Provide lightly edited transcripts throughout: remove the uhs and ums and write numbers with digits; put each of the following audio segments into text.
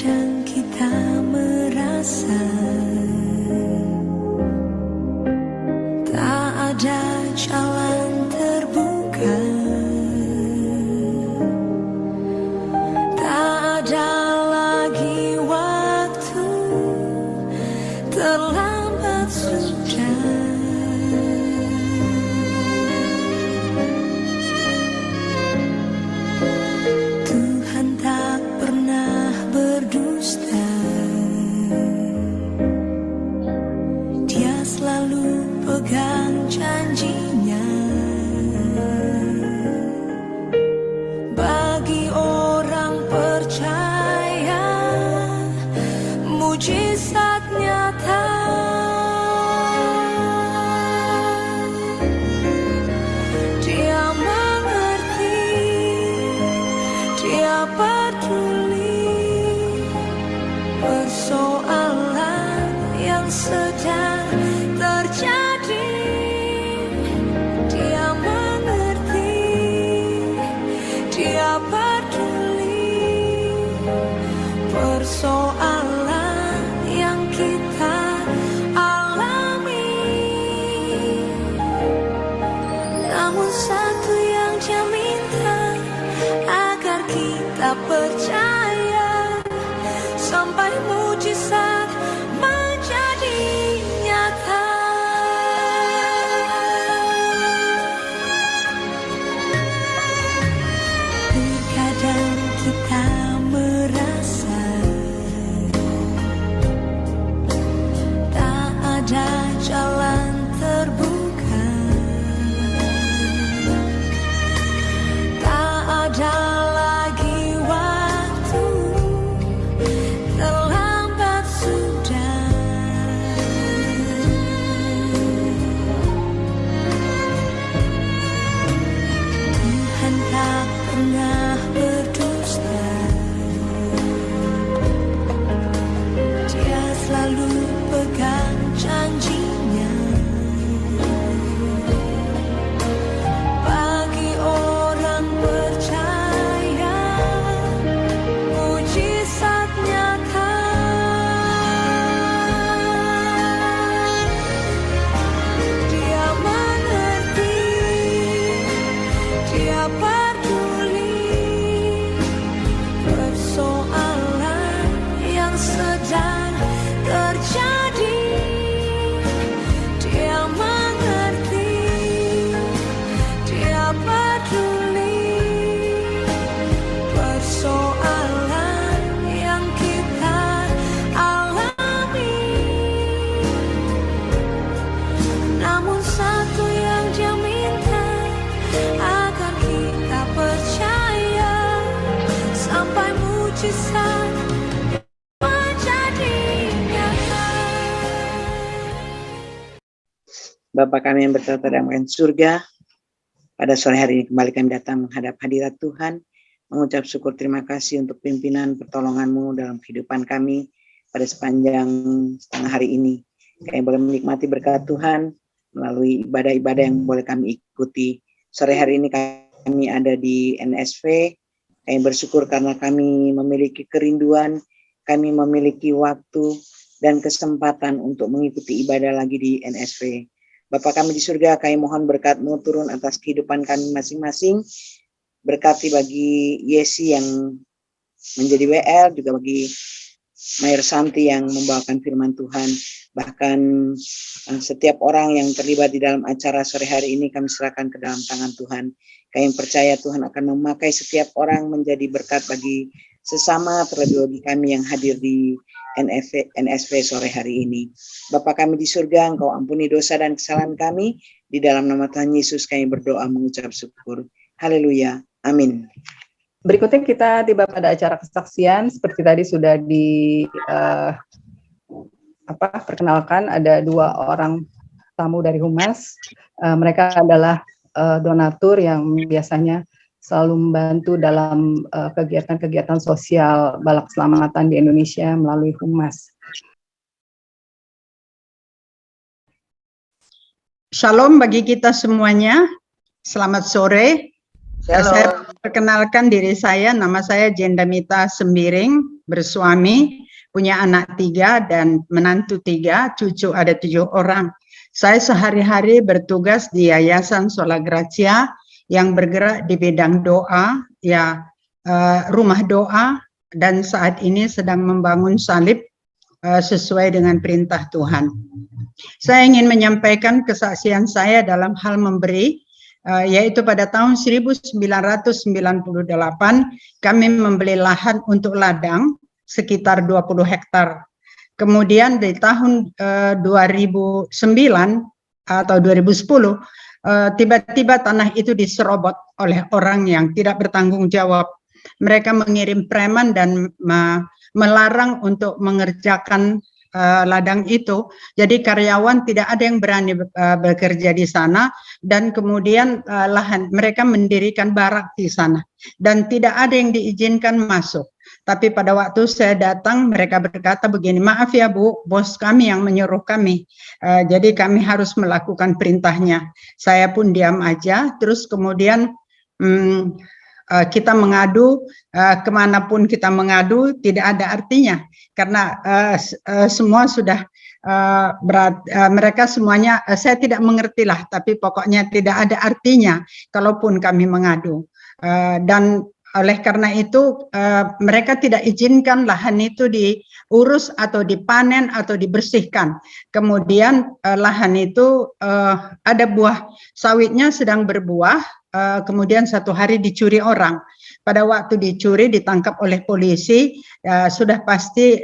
Terkadang kita merasa tak ada jalan terbuka, tak ada lagi waktu, terlambat sudah. Tuhan tak pernah berdusta, Dia selalu pegang janjinya. Bagi orang percaya, mujizat nyata. Dia mengerti, Dia peduli persoalan yang sedang terjadi. Dia mengerti, Dia peduli persoalan yang kita alami. Namun satu yang Dia minta, agar kita percaya sampai mujizat menjadi nyata. Terkadang kita merasa tak ada jalan terbuka, tak ada lagi waktu, terlambat sudah. Tuhan tak pernah berdusta, Dia selalu pegang janjinya. Bagi orang percaya, mujizat nyata. Dia mengerti, Dia peduli persoalan yang sedang terjadi. Dia mengerti, Dia peduli persoalan yang kita alami. Namun satu yang Dia minta, agar kita percaya sampai mujizat menjadi nyata. Bapa kami yang bertata dalam surga, pada sore hari ini kembali kami datang menghadap hadirat Tuhan, mengucap syukur terima kasih untuk pimpinan pertolongan-Mu dalam kehidupan kami pada sepanjang setengah hari ini. Kami boleh menikmati berkat Tuhan melalui ibadah-ibadah yang boleh kami ikuti. Sore hari ini kami ada di NSV. Kami bersyukur karena kami memiliki kerinduan, kami memiliki waktu dan kesempatan untuk mengikuti ibadah lagi di NSV. Bapa kami di surga, kami mohon berkat-Mu turun atas kehidupan kami masing-masing. Berkati bagi Yesi yang menjadi WL, juga bagi Mayor Santi yang membawakan firman Tuhan. Bahkan setiap orang yang terlibat di dalam acara sore hari ini kami serahkan ke dalam tangan Tuhan. Kami percaya Tuhan akan memakai setiap orang menjadi berkat bagi sesama, terlebih bagi kami yang hadir di NSV sore hari ini. Bapa kami di surga, Engkau ampuni dosa dan kesalahan kami. Di dalam nama Tuhan Yesus kami berdoa mengucap syukur. Haleluya. Amin. Berikutnya kita tiba pada acara kesaksian. Seperti tadi sudah perkenalkan, ada 2 orang tamu dari Humas. Mereka adalah donatur yang biasanya selalu membantu dalam kegiatan-kegiatan sosial balak keselamatan di Indonesia melalui Humas. Shalom bagi kita semuanya. Selamat sore. Shalom. Perkenalkan diri saya, nama saya Jendamita Sembiring, bersuami, punya anak 3 dan menantu 3, cucu ada 7 orang. Saya sehari-hari bertugas di Yayasan Sola Gracia yang bergerak di bidang doa, rumah doa, dan saat ini sedang membangun salib sesuai dengan perintah Tuhan. Saya ingin menyampaikan kesaksian saya dalam hal memberi, yaitu pada tahun 1998 kami membeli lahan untuk ladang sekitar 20 hektar. Kemudian di tahun 2009 atau 2010 tiba-tiba tanah itu diserobot oleh orang yang tidak bertanggung jawab. Mereka mengirim preman dan melarang untuk mengerjakan ladang itu. Jadi karyawan tidak ada yang berani bekerja di sana, dan kemudian lahan mereka mendirikan barak di sana dan tidak ada yang diizinkan masuk. Tapi pada waktu saya datang, mereka berkata begini, maaf ya Bu, bos kami yang menyuruh kami, jadi kami harus melakukan perintahnya. Saya pun diam aja, terus kemudian kita mengadu, kemanapun kita mengadu tidak ada artinya, karena semua sudah mereka semuanya, saya tidak mengertilah, tapi pokoknya tidak ada artinya kalaupun kami mengadu. Dan oleh karena itu mereka tidak izinkan lahan itu diurus atau dipanen atau dibersihkan. Kemudian lahan itu ada buah sawitnya sedang berbuah, kemudian satu hari dicuri orang. Pada waktu dicuri ditangkap oleh polisi, sudah pasti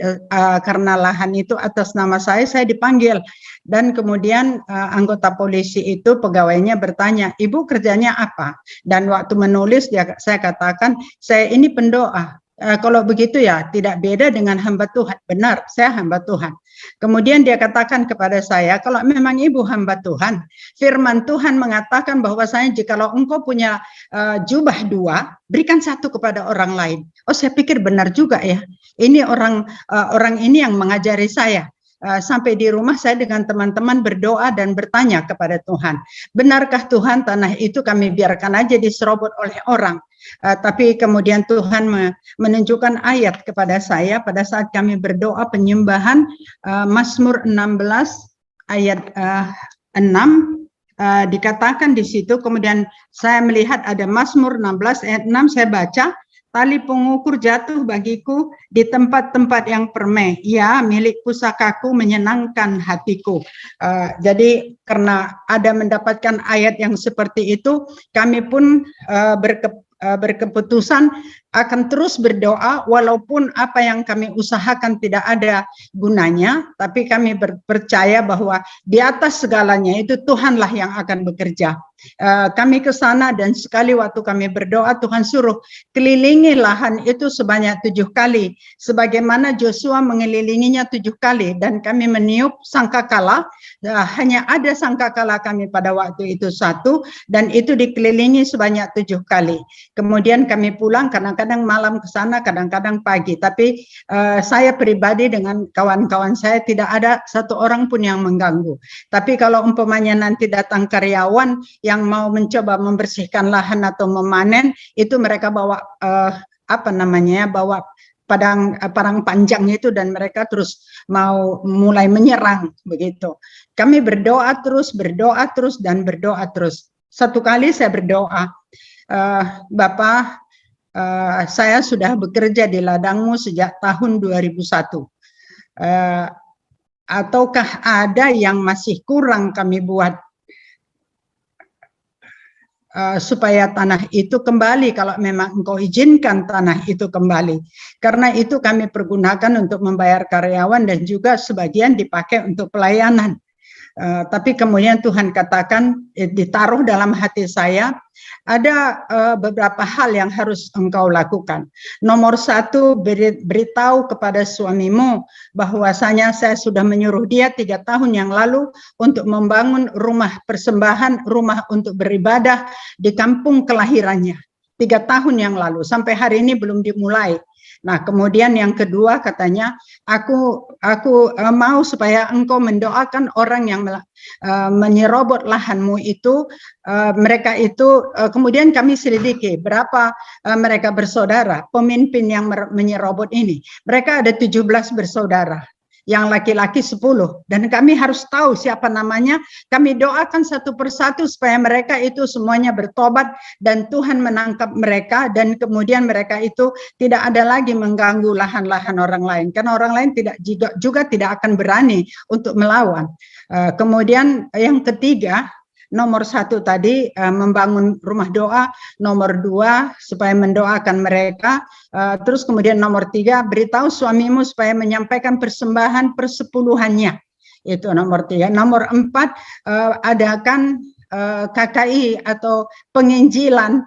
karena lahan itu atas nama saya dipanggil. Dan kemudian anggota polisi itu pegawainya bertanya, Ibu kerjanya apa? Dan waktu menulis saya katakan, saya ini pendoa. Kalau begitu ya tidak beda dengan hamba Tuhan. Benar, saya hamba Tuhan. Kemudian dia katakan kepada saya, kalau memang ibu hamba Tuhan, firman Tuhan mengatakan bahwasanya jikalau engkau punya jubah 2, berikan 1 kepada orang lain. Oh, saya pikir benar juga ya. Ini orang ini yang mengajari saya. Sampai di rumah saya dengan teman-teman berdoa dan bertanya kepada Tuhan, benarkah Tuhan tanah itu kami biarkan aja diserobot oleh orang? Tapi kemudian Tuhan menunjukkan ayat kepada saya pada saat kami berdoa penyembahan, Mazmur 16 ayat 6 dikatakan di situ. Kemudian saya melihat ada Mazmur 16 ayat 6, saya baca, tali pengukur jatuh bagiku di tempat-tempat yang permai. Ya, milik pusakaku menyenangkan hatiku. Jadi karena ada mendapatkan ayat yang seperti itu, kami pun berkeputusan akan terus berdoa walaupun apa yang kami usahakan tidak ada gunanya, tapi kami percaya bahwa di atas segalanya itu Tuhanlah yang akan bekerja. Kami ke sana dan sekali waktu kami berdoa Tuhan suruh kelilingi lahan itu sebanyak 7 kali sebagaimana Joshua mengelilinginya 7 kali, dan kami meniup sangkakala. Hanya ada sangkakala kami pada waktu itu 1, dan itu dikelilingi sebanyak 7 kali. Kemudian kami pulang, kadang-kadang malam ke sana, kadang-kadang pagi. Tapi saya pribadi dengan kawan-kawan saya tidak ada satu orang pun yang mengganggu. Tapi kalau umpamanya nanti datang karyawan yang mau mencoba membersihkan lahan atau memanen, itu mereka bawa bawa parang panjang itu, dan mereka terus mau mulai menyerang begitu. Kami berdoa terus dan berdoa terus. Satu kali saya berdoa, Bapak, saya sudah bekerja di ladangmu sejak tahun 2001. Ataukah ada yang masih kurang kami buat supaya tanah itu kembali, kalau memang engkau izinkan tanah itu kembali. Karena itu kami pergunakan untuk membayar karyawan dan juga sebagian dipakai untuk pelayanan. Tapi kemudian Tuhan katakan, ditaruh dalam hati saya, ada beberapa hal yang harus engkau lakukan. Nomor 1, beritahu kepada suamimu bahwasanya saya sudah menyuruh dia 3 tahun yang lalu untuk membangun rumah persembahan, rumah untuk beribadah di kampung kelahirannya. 3 tahun yang lalu, sampai hari ini belum dimulai. Nah, kemudian yang kedua katanya, aku mau supaya engkau mendoakan orang yang menyerobot lahanmu itu. Mereka itu kemudian kami selidiki berapa mereka bersaudara, pemimpin yang menyerobot ini. Mereka ada 17 bersaudara, yang laki-laki 10, dan kami harus tahu siapa namanya. Kami doakan satu persatu supaya mereka itu semuanya bertobat dan Tuhan menangkap mereka, dan kemudian mereka itu tidak ada lagi mengganggu lahan-lahan orang lain, karena orang lain juga tidak akan berani untuk melawan. Kemudian yang ketiga, nomor 1 tadi membangun rumah doa, nomor 2 supaya mendoakan mereka, terus kemudian nomor 3 beritahu suamimu supaya menyampaikan persembahan persepuluhannya, itu nomor 3. Nomor 4 adakan KKI atau penginjilan,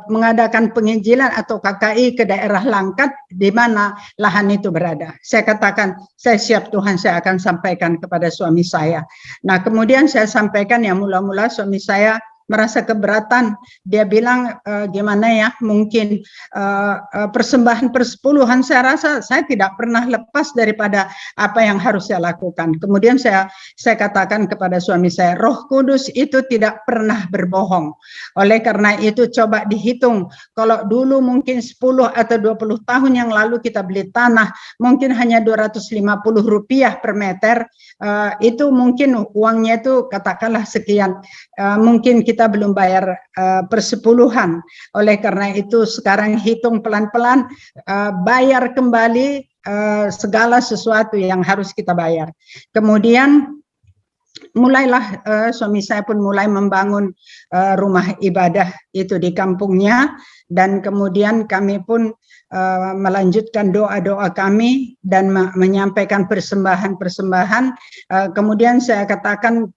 mengadakan penginjilan atau KKI ke daerah Langkat di mana lahan itu berada. Saya katakan, saya siap Tuhan, saya akan sampaikan kepada suami saya. Nah, kemudian saya sampaikan, yang mula-mula suami saya merasa keberatan. Dia bilang, gimana ya, mungkin persembahan persepuluhan, saya rasa saya tidak pernah lepas daripada apa yang harus saya lakukan. Kemudian saya katakan kepada suami saya, Roh Kudus itu tidak pernah berbohong. Oleh karena itu coba dihitung, kalau dulu mungkin 10 atau 20 tahun yang lalu kita beli tanah mungkin hanya Rp250 per meter, itu mungkin uangnya itu katakanlah sekian, mungkin kita belum bayar persepuluhan. Oleh karena itu sekarang hitung pelan-pelan, bayar kembali segala sesuatu yang harus kita bayar. Kemudian mulailah suami saya pun mulai membangun rumah ibadah itu di kampungnya, dan kemudian kami pun melanjutkan doa-doa kami dan menyampaikan persembahan-persembahan. Kemudian saya katakan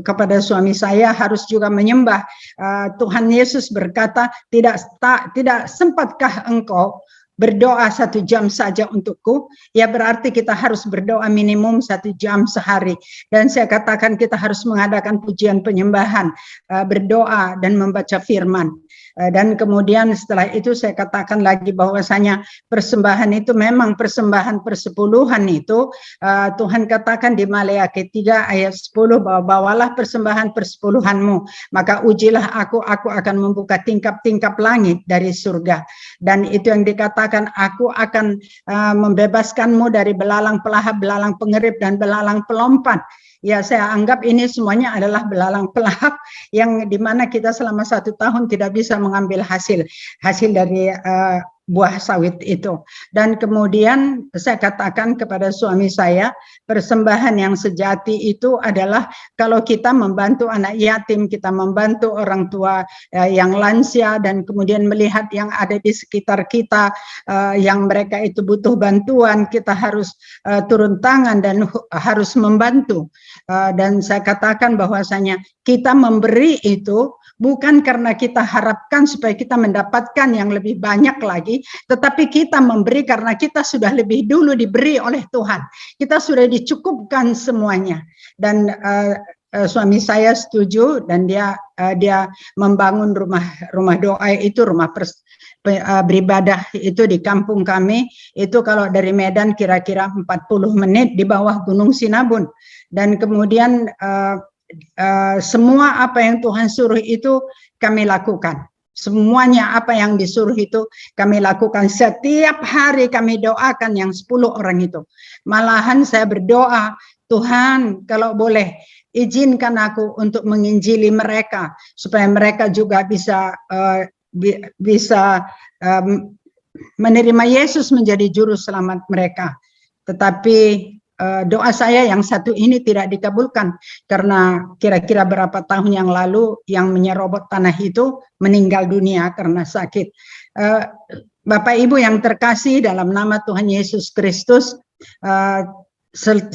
kepada suami saya harus juga menyembah. Tuhan Yesus berkata, tidak sempatkah engkau berdoa 1 jam saja untukku? Ya berarti kita harus berdoa minimum 1 jam sehari. Dan saya katakan kita harus mengadakan pujian penyembahan, berdoa dan membaca firman. Dan kemudian setelah itu saya katakan lagi bahwasanya persembahan itu memang persembahan persepuluhan itu, Tuhan katakan di Maleakhi 3 ayat 10 bahwa bawalah persembahan persepuluhanmu, maka ujilah aku akan membuka tingkap-tingkap langit dari surga. Dan itu yang dikatakan, aku akan membebaskanmu dari belalang pelahap, belalang pengerip, dan belalang pelompat. Ya, saya anggap ini semuanya adalah belalang pelahap yang dimana kita selama 1 tahun tidak bisa mengambil hasil dari buah sawit itu. Dan kemudian saya katakan kepada suami saya, persembahan yang sejati itu adalah kalau kita membantu anak yatim, kita membantu orang tua yang lansia, dan kemudian melihat yang ada di sekitar kita yang mereka itu butuh bantuan, kita harus turun tangan dan harus membantu. Dan saya katakan bahwasanya kita memberi itu bukan karena kita harapkan supaya kita mendapatkan yang lebih banyak lagi, tetapi kita memberi karena kita sudah lebih dulu diberi oleh Tuhan. Kita sudah dicukupkan semuanya. Dan suami saya setuju, dan dia membangun rumah doa itu, rumah beribadah itu di kampung kami. Itu kalau dari Medan kira-kira 40 menit di bawah Gunung Sinabung. Dan kemudian semua apa yang Tuhan suruh itu kami lakukan. Semuanya apa yang disuruh itu kami lakukan. Setiap hari kami doakan yang 10 orang itu. Malahan saya berdoa, Tuhan kalau boleh izinkan aku untuk menginjili mereka supaya mereka juga bisa menerima Yesus menjadi juru selamat mereka. Tetapi doa saya yang satu ini tidak dikabulkan karena kira-kira berapa tahun yang lalu yang menyerobot tanah itu meninggal dunia karena sakit. Bapak Ibu yang terkasih dalam nama Tuhan Yesus Kristus,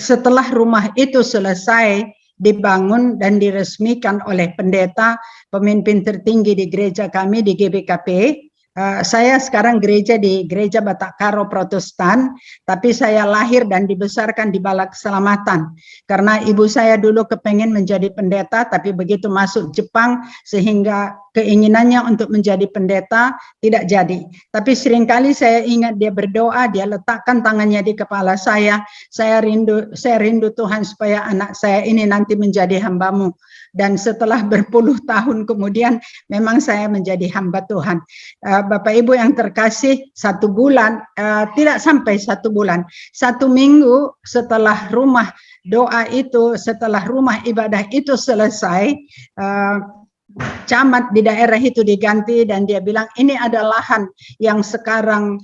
setelah rumah itu selesai dibangun dan diresmikan oleh pendeta, pemimpin tertinggi di gereja kami di GBKP, Saya sekarang gereja di Gereja Batak Karo Protestan, tapi saya lahir dan dibesarkan di Balak Keselamatan. Karena ibu saya dulu kepengen menjadi pendeta, tapi begitu masuk Jepang sehingga keinginannya untuk menjadi pendeta tidak jadi. Tapi seringkali saya ingat dia berdoa, dia letakkan tangannya di kepala saya rindu Tuhan supaya anak saya ini nanti menjadi hamba-Mu. Dan setelah berpuluh tahun kemudian memang saya menjadi hamba Tuhan. Bapak Ibu yang terkasih, 1 bulan, tidak sampai 1 bulan, 1 minggu setelah rumah doa itu, setelah rumah ibadah itu selesai, camat di daerah itu diganti dan dia bilang ini ada lahan yang sekarang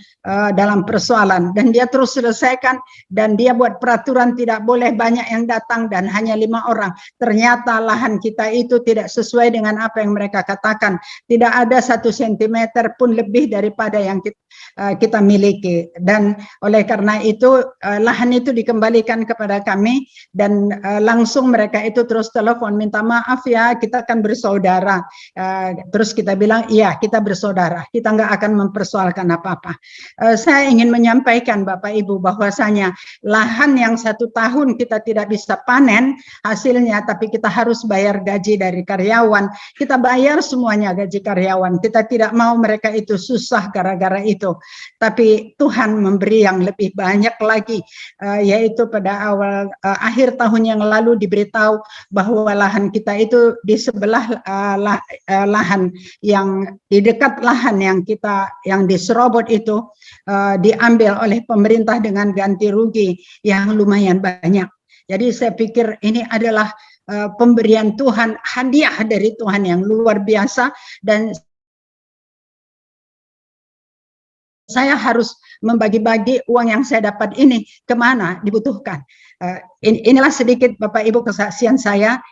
dalam persoalan, dan dia terus selesaikan dan dia buat peraturan tidak boleh banyak yang datang dan hanya 5 orang. Ternyata lahan kita itu tidak sesuai dengan apa yang mereka katakan, tidak ada 1 sentimeter pun lebih daripada yang kita miliki, dan oleh karena itu lahan itu dikembalikan kepada kami dan langsung mereka itu terus telepon minta maaf ya, kita kan bersaudara. Terus kita bilang iya kita bersaudara, kita nggak akan mempersoalkan apa-apa. Saya ingin menyampaikan Bapak Ibu bahwasanya lahan yang 1 tahun kita tidak bisa panen hasilnya, tapi kita harus bayar gaji dari karyawan, kita bayar semuanya gaji karyawan, kita tidak mau mereka itu susah gara-gara itu. Tapi Tuhan memberi yang lebih banyak lagi, yaitu pada akhir tahun yang lalu diberitahu bahwa lahan kita itu di sebelah lahan yang di dekat lahan yang di Serobot itu diambil oleh pemerintah dengan ganti rugi yang lumayan banyak. Jadi saya pikir ini adalah pemberian Tuhan, hadiah dari Tuhan yang luar biasa, dan saya harus membagi-bagi uang yang saya dapat ini kemana dibutuhkan. Inilah sedikit Bapak Ibu kesaksian saya.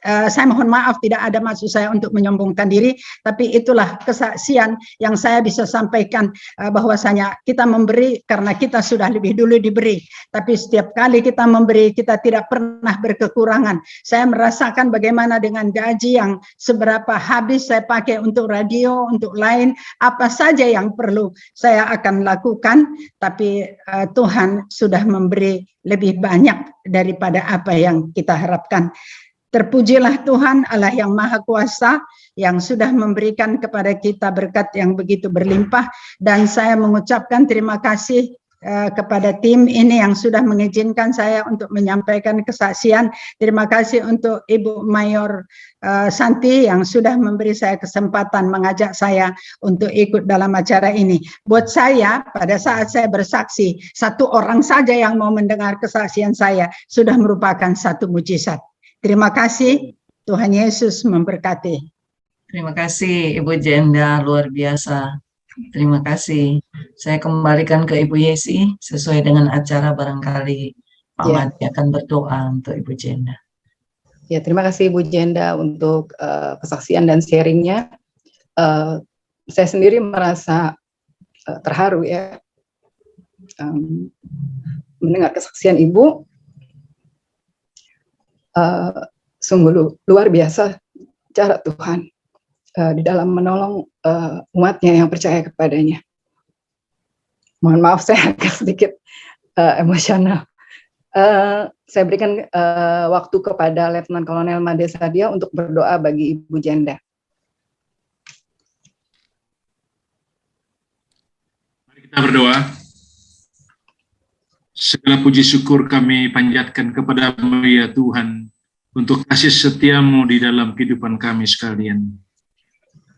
Saya mohon maaf tidak ada maksud saya untuk menyombongkan diri, tapi itulah kesaksian yang saya bisa sampaikan, bahwasanya kita memberi karena kita sudah lebih dulu diberi, tapi setiap kali kita memberi kita tidak pernah berkekurangan. Saya merasakan bagaimana dengan gaji yang seberapa habis saya pakai untuk radio, untuk lain, apa saja yang perlu saya akan lakukan, tapi Tuhan sudah memberi lebih banyak daripada apa yang kita harapkan. Terpujilah Tuhan Allah yang Maha Kuasa yang sudah memberikan kepada kita berkat yang begitu berlimpah, dan saya mengucapkan terima kasih kepada tim ini yang sudah mengizinkan saya untuk menyampaikan kesaksian. Terima kasih untuk Ibu Mayor Santi yang sudah memberi saya kesempatan mengajak saya untuk ikut dalam acara ini. Buat saya, pada saat saya bersaksi, 1 orang saja yang mau mendengar kesaksian saya sudah merupakan 1 mujizat. Terima kasih, Tuhan Yesus memberkati. Terima kasih Ibu Jenda, luar biasa. Terima kasih. Saya kembalikan ke Ibu Yesi, sesuai dengan acara barangkali Pak Mati akan berdoa untuk Ibu Jenda. Ya, terima kasih Ibu Jenda untuk kesaksian dan sharingnya. Saya sendiri merasa terharu ya, mendengar kesaksian Ibu. Sungguh luar biasa cara Tuhan di dalam menolong umatnya yang percaya kepadanya. Mohon maaf saya agak sedikit emosional. Saya berikan waktu kepada Letnan Kolonel Made Sadia untuk berdoa bagi Ibu Jenda. Mari kita berdoa. Segala puji syukur kami panjatkan kepada-Mu ya Tuhan, untuk kasih setia-Mu di dalam kehidupan kami sekalian.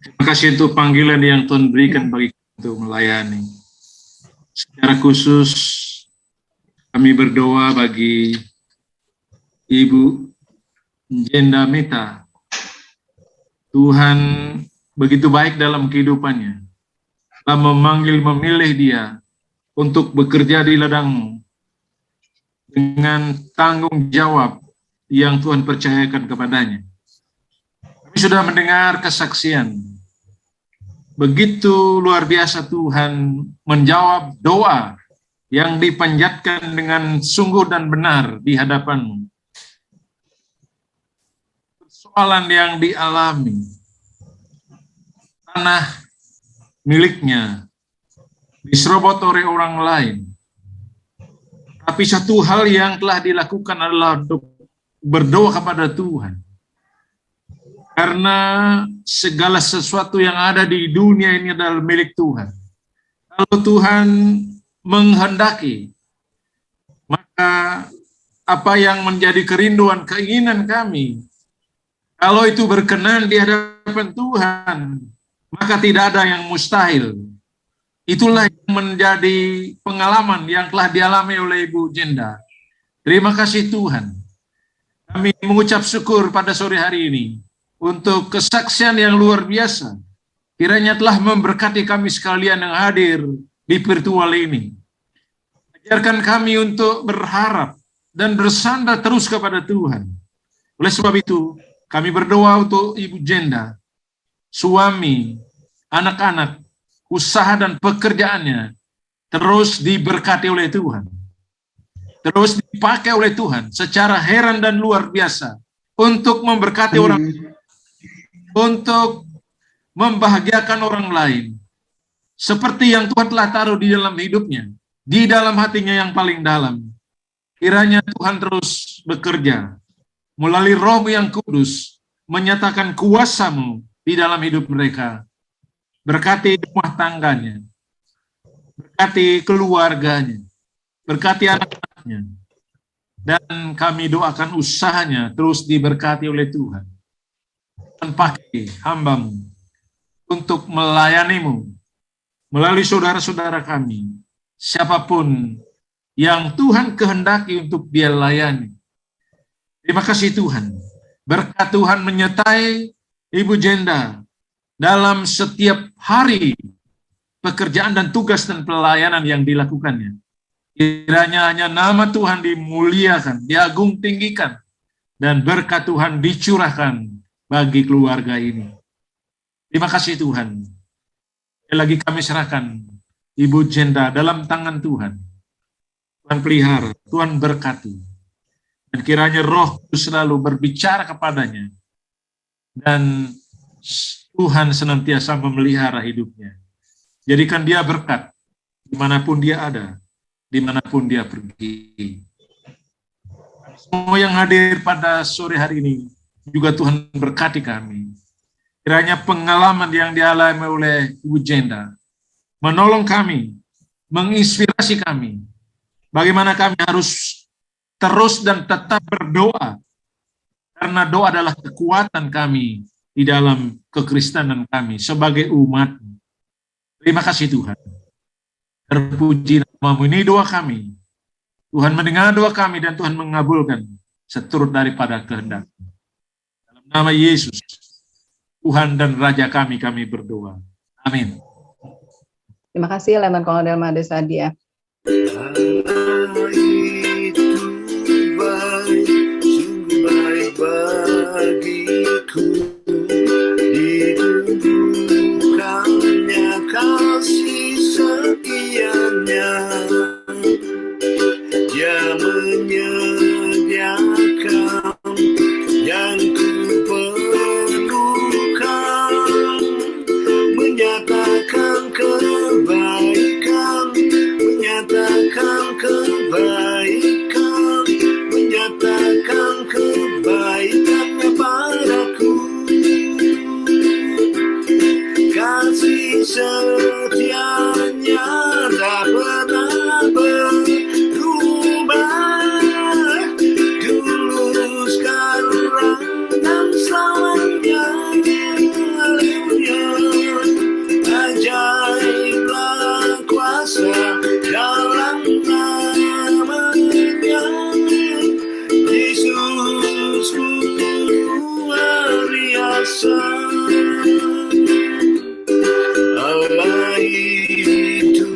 Terima kasih untuk panggilan yang Tuhan berikan bagi kami untuk melayani. Secara khusus kami berdoa bagi Ibu Jenda Meta. Tuhan begitu baik dalam kehidupannya, telah memilih dia untuk bekerja di ladang-Mu dengan tanggung jawab yang Tuhan percayakan kepadanya. Kami sudah mendengar kesaksian. Begitu luar biasa Tuhan menjawab doa yang dipanjatkan dengan sungguh dan benar di hadapan-Mu. Persoalan yang dialami, tanah miliknya diserobot oleh orang lain. Tapi satu hal yang telah dilakukan adalah untuk berdoa kepada Tuhan. Karena segala sesuatu yang ada di dunia ini adalah milik Tuhan. Kalau Tuhan menghendaki, maka apa yang menjadi kerinduan, keinginan kami, kalau itu berkenan di hadapan Tuhan, maka tidak ada yang mustahil. Itulah yang menjadi pengalaman yang telah dialami oleh Ibu Jenda. Terima kasih Tuhan. Kami mengucap syukur pada sore hari ini untuk kesaksian yang luar biasa. Kiranya telah memberkati kami sekalian yang hadir di virtual ini. Ajarkan kami untuk berharap dan bersandar terus kepada Tuhan. Oleh sebab itu, kami berdoa untuk Ibu Jenda, suami, anak-anak, usaha dan pekerjaannya terus diberkati oleh Tuhan. Terus dipakai oleh Tuhan secara heran dan luar biasa untuk memberkati orang, untuk membahagiakan orang lain. Seperti yang Tuhan telah taruh di dalam hidupnya, di dalam hatinya yang paling dalam. Kiranya Tuhan terus bekerja melalui Roh-Mu yang kudus, menyatakan kuasa-Mu di dalam hidup mereka. Berkati rumah tangganya, berkati keluarganya, berkati anak-anaknya, dan kami doakan usahanya terus diberkati oleh Tuhan. Dan pakai hamba-Mu untuk melayani-Mu melalui saudara-saudara kami, siapapun yang Tuhan kehendaki untuk dia layani. Terima kasih Tuhan. Berkat Tuhan menyertai Ibu Jenda dalam setiap hari pekerjaan dan tugas dan pelayanan yang dilakukannya. Kiranya hanya nama Tuhan dimuliakan, diagung tinggikan, dan berkat Tuhan dicurahkan bagi keluarga ini. Terima kasih Tuhan. Sekali lagi kami serahkan Ibu Jenda dalam tangan Tuhan. Tuhan pelihara, Tuhan berkati. Dan kiranya Roh selalu berbicara kepadanya. Dan Tuhan senantiasa memelihara hidupnya. Jadikan dia berkat dimanapun dia ada, dimanapun dia pergi. Semua yang hadir pada sore hari ini juga Tuhan berkati kami. Kiranya pengalaman yang dialami oleh Ibu Jenda menolong kami, menginspirasi kami, bagaimana kami harus terus dan tetap berdoa, karena doa adalah kekuatan kami di dalam kekristenan kami sebagai umat. Terima kasih Tuhan. Terpuji nama-Mu. Ini doa kami. Tuhan mendengar doa kami dan Tuhan mengabulkan seturut daripada kehendak. Dalam nama Yesus, Tuhan dan Raja kami berdoa. Amin. Terima kasih Letnan Kolonel Made Sadia. Bagiku ditunjukkannya kasih setianya, Dia menyediakan yang kuperlukan, menyatakan kebaikan, menyatakan kebaikan, menyatakan kebaikannya padaku. Kasih setianya tak pernah berubah, dulu, sekarang, dan selamanya. Haleluya. Ajaiblah kuasa dalam nama-Nya. Yesusku luar biasa. Allah itu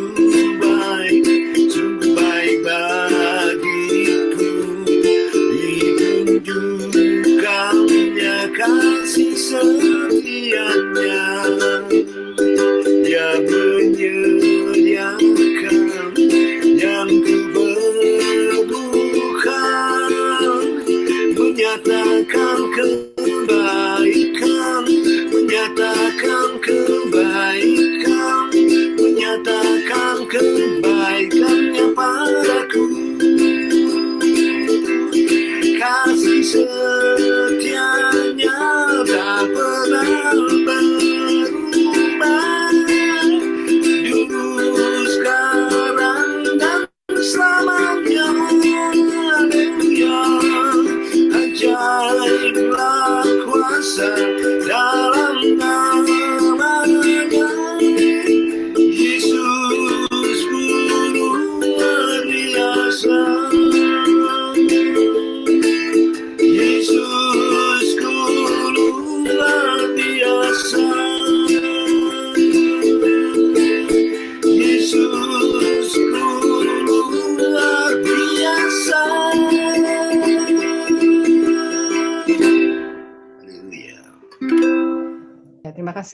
baik, sungguh baik bagiku. Ditunjukkannya kasih setianya, Dia menyediakan yang kuperlukan, menyatakan kebaikan, menyatakan kebaikan,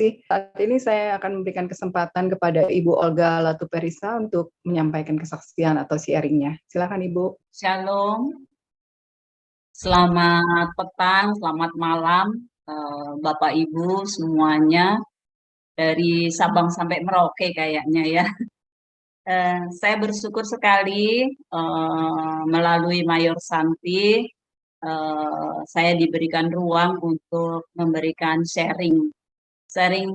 kasih. Saat ini saya akan memberikan kesempatan kepada Ibu Olga Latuperisa untuk menyampaikan kesaksian atau sharingnya. Silakan Ibu. Shalom, selamat petang, selamat malam, Bapak Ibu semuanya dari Sabang sampai Merauke kayaknya ya. Saya bersyukur sekali melalui Mayor Santi, saya diberikan ruang untuk memberikan sharing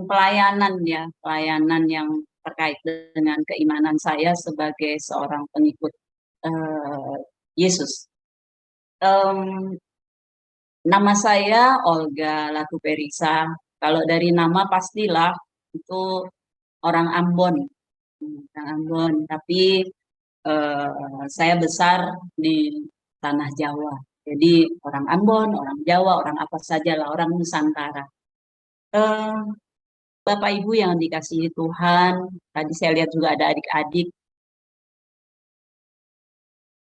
pelayanan ya, pelayanan yang terkait dengan keimanan saya sebagai seorang pengikut Yesus. Nama saya Olga Latuperisa. Kalau dari nama pastilah itu orang Ambon, tapi saya besar di tanah Jawa. Jadi orang Ambon, orang Jawa, orang apa sajalah, orang Nusantara. Bapak Ibu yang dikasihi Tuhan, tadi saya lihat juga ada adik-adik.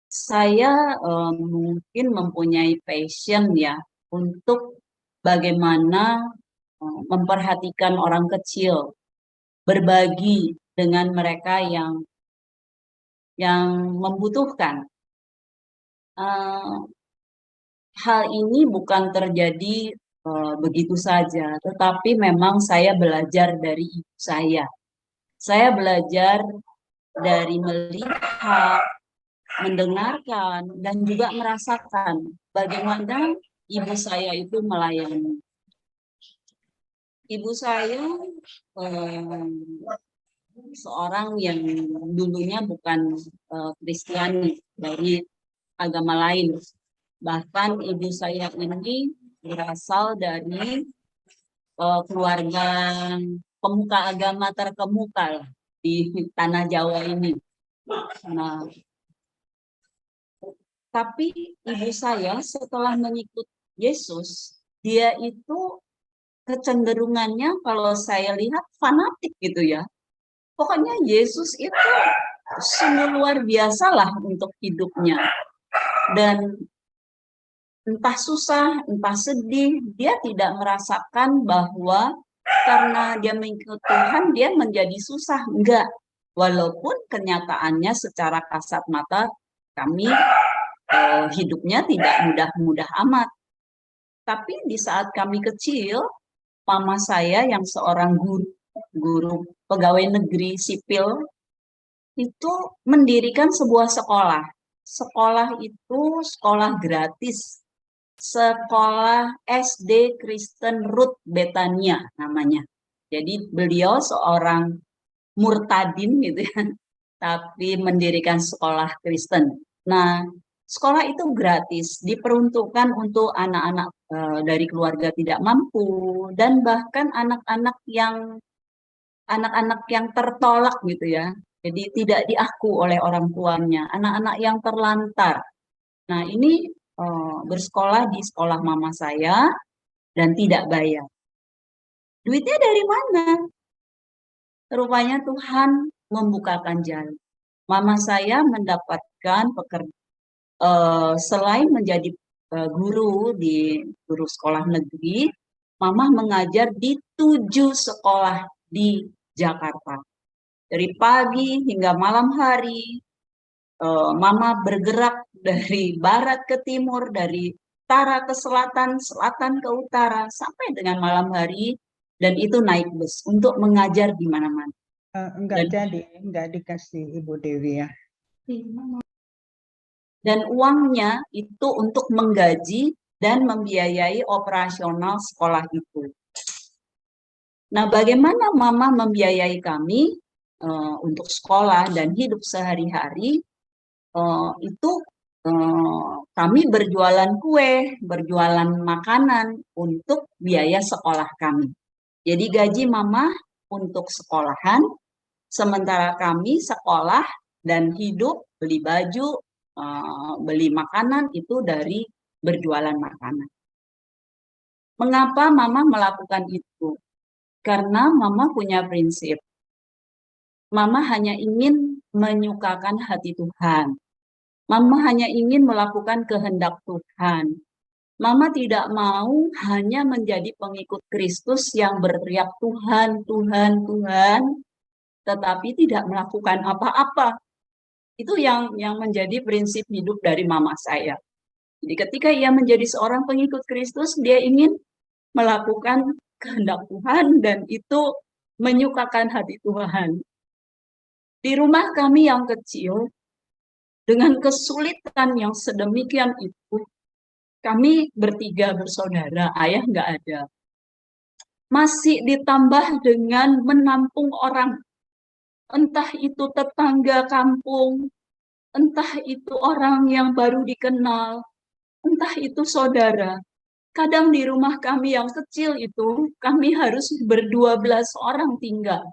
Saya mungkin mempunyai passion ya untuk bagaimana memperhatikan orang kecil, berbagi dengan mereka yang membutuhkan. Hal ini bukan terjadi begitu saja, tetapi memang saya belajar dari ibu saya. Saya belajar dari melihat, mendengarkan, dan juga merasakan bagaimana ibu saya itu melayani. Ibu saya seorang yang dulunya bukan Kristiani, dari agama lain. Bahkan ibu saya ini berasal dari keluarga pemuka agama terkemuka di tanah Jawa ini. Nah, tapi ibu saya setelah mengikut Yesus, dia itu kecenderungannya kalau saya lihat fanatik gitu ya. Pokoknya Yesus itu sungguh luar biasa lah untuk hidupnya. Dan entah susah, entah sedih, dia tidak merasakan bahwa karena dia mengikut Tuhan, dia menjadi susah. Enggak. Walaupun kenyataannya secara kasat mata kami hidupnya tidak mudah-mudah amat. Tapi di saat kami kecil, mama saya yang seorang guru pegawai negeri sipil itu mendirikan sebuah sekolah. Sekolah itu sekolah gratis. Sekolah SD Kristen Ruth Betania namanya. Jadi beliau seorang murtadin gitu ya, tapi mendirikan sekolah Kristen. Nah, sekolah itu gratis, diperuntukkan untuk anak-anak dari keluarga tidak mampu dan bahkan anak-anak yang tertolak gitu ya. Jadi tidak diaku oleh orang tuanya, anak-anak yang terlantar. Nah, ini bersekolah di sekolah mama saya dan tidak bayar. Duitnya dari mana? Rupanya Tuhan membukakan jalan. Mama saya mendapatkan selain menjadi guru di sekolah negeri, Mama mengajar di 7 sekolah di Jakarta. Dari pagi hingga malam hari, Mama bergerak dari barat ke timur, dari utara ke selatan, selatan ke utara, sampai dengan malam hari, dan itu naik bus untuk mengajar di mana-mana. Enggak dikasih Ibu Dewi ya. Dan uangnya itu untuk menggaji dan membiayai operasional sekolah itu. Nah, bagaimana Mama membiayai kami untuk sekolah dan hidup sehari-hari? Itu kami berjualan kue, berjualan makanan untuk biaya sekolah kami. Jadi gaji Mama untuk sekolahan, sementara kami sekolah dan hidup, beli baju, beli makanan itu dari berjualan makanan. Mengapa Mama melakukan itu? Karena Mama punya prinsip. Mama hanya ingin menyukakan hati Tuhan. Mama hanya ingin melakukan kehendak Tuhan. Mama tidak mau hanya menjadi pengikut Kristus yang berteriak Tuhan, Tuhan, Tuhan, tetapi tidak melakukan apa-apa. Itu yang menjadi prinsip hidup dari mama saya. Jadi ketika ia menjadi seorang pengikut Kristus, dia ingin melakukan kehendak Tuhan dan itu menyukakan hati Tuhan. Di rumah kami yang kecil, dengan kesulitan yang sedemikian itu, kami bertiga bersaudara, ayah nggak ada. Masih ditambah dengan menampung orang, entah itu tetangga kampung, entah itu orang yang baru dikenal, entah itu saudara. Kadang di rumah kami yang kecil itu, kami harus ber-12 orang tinggal.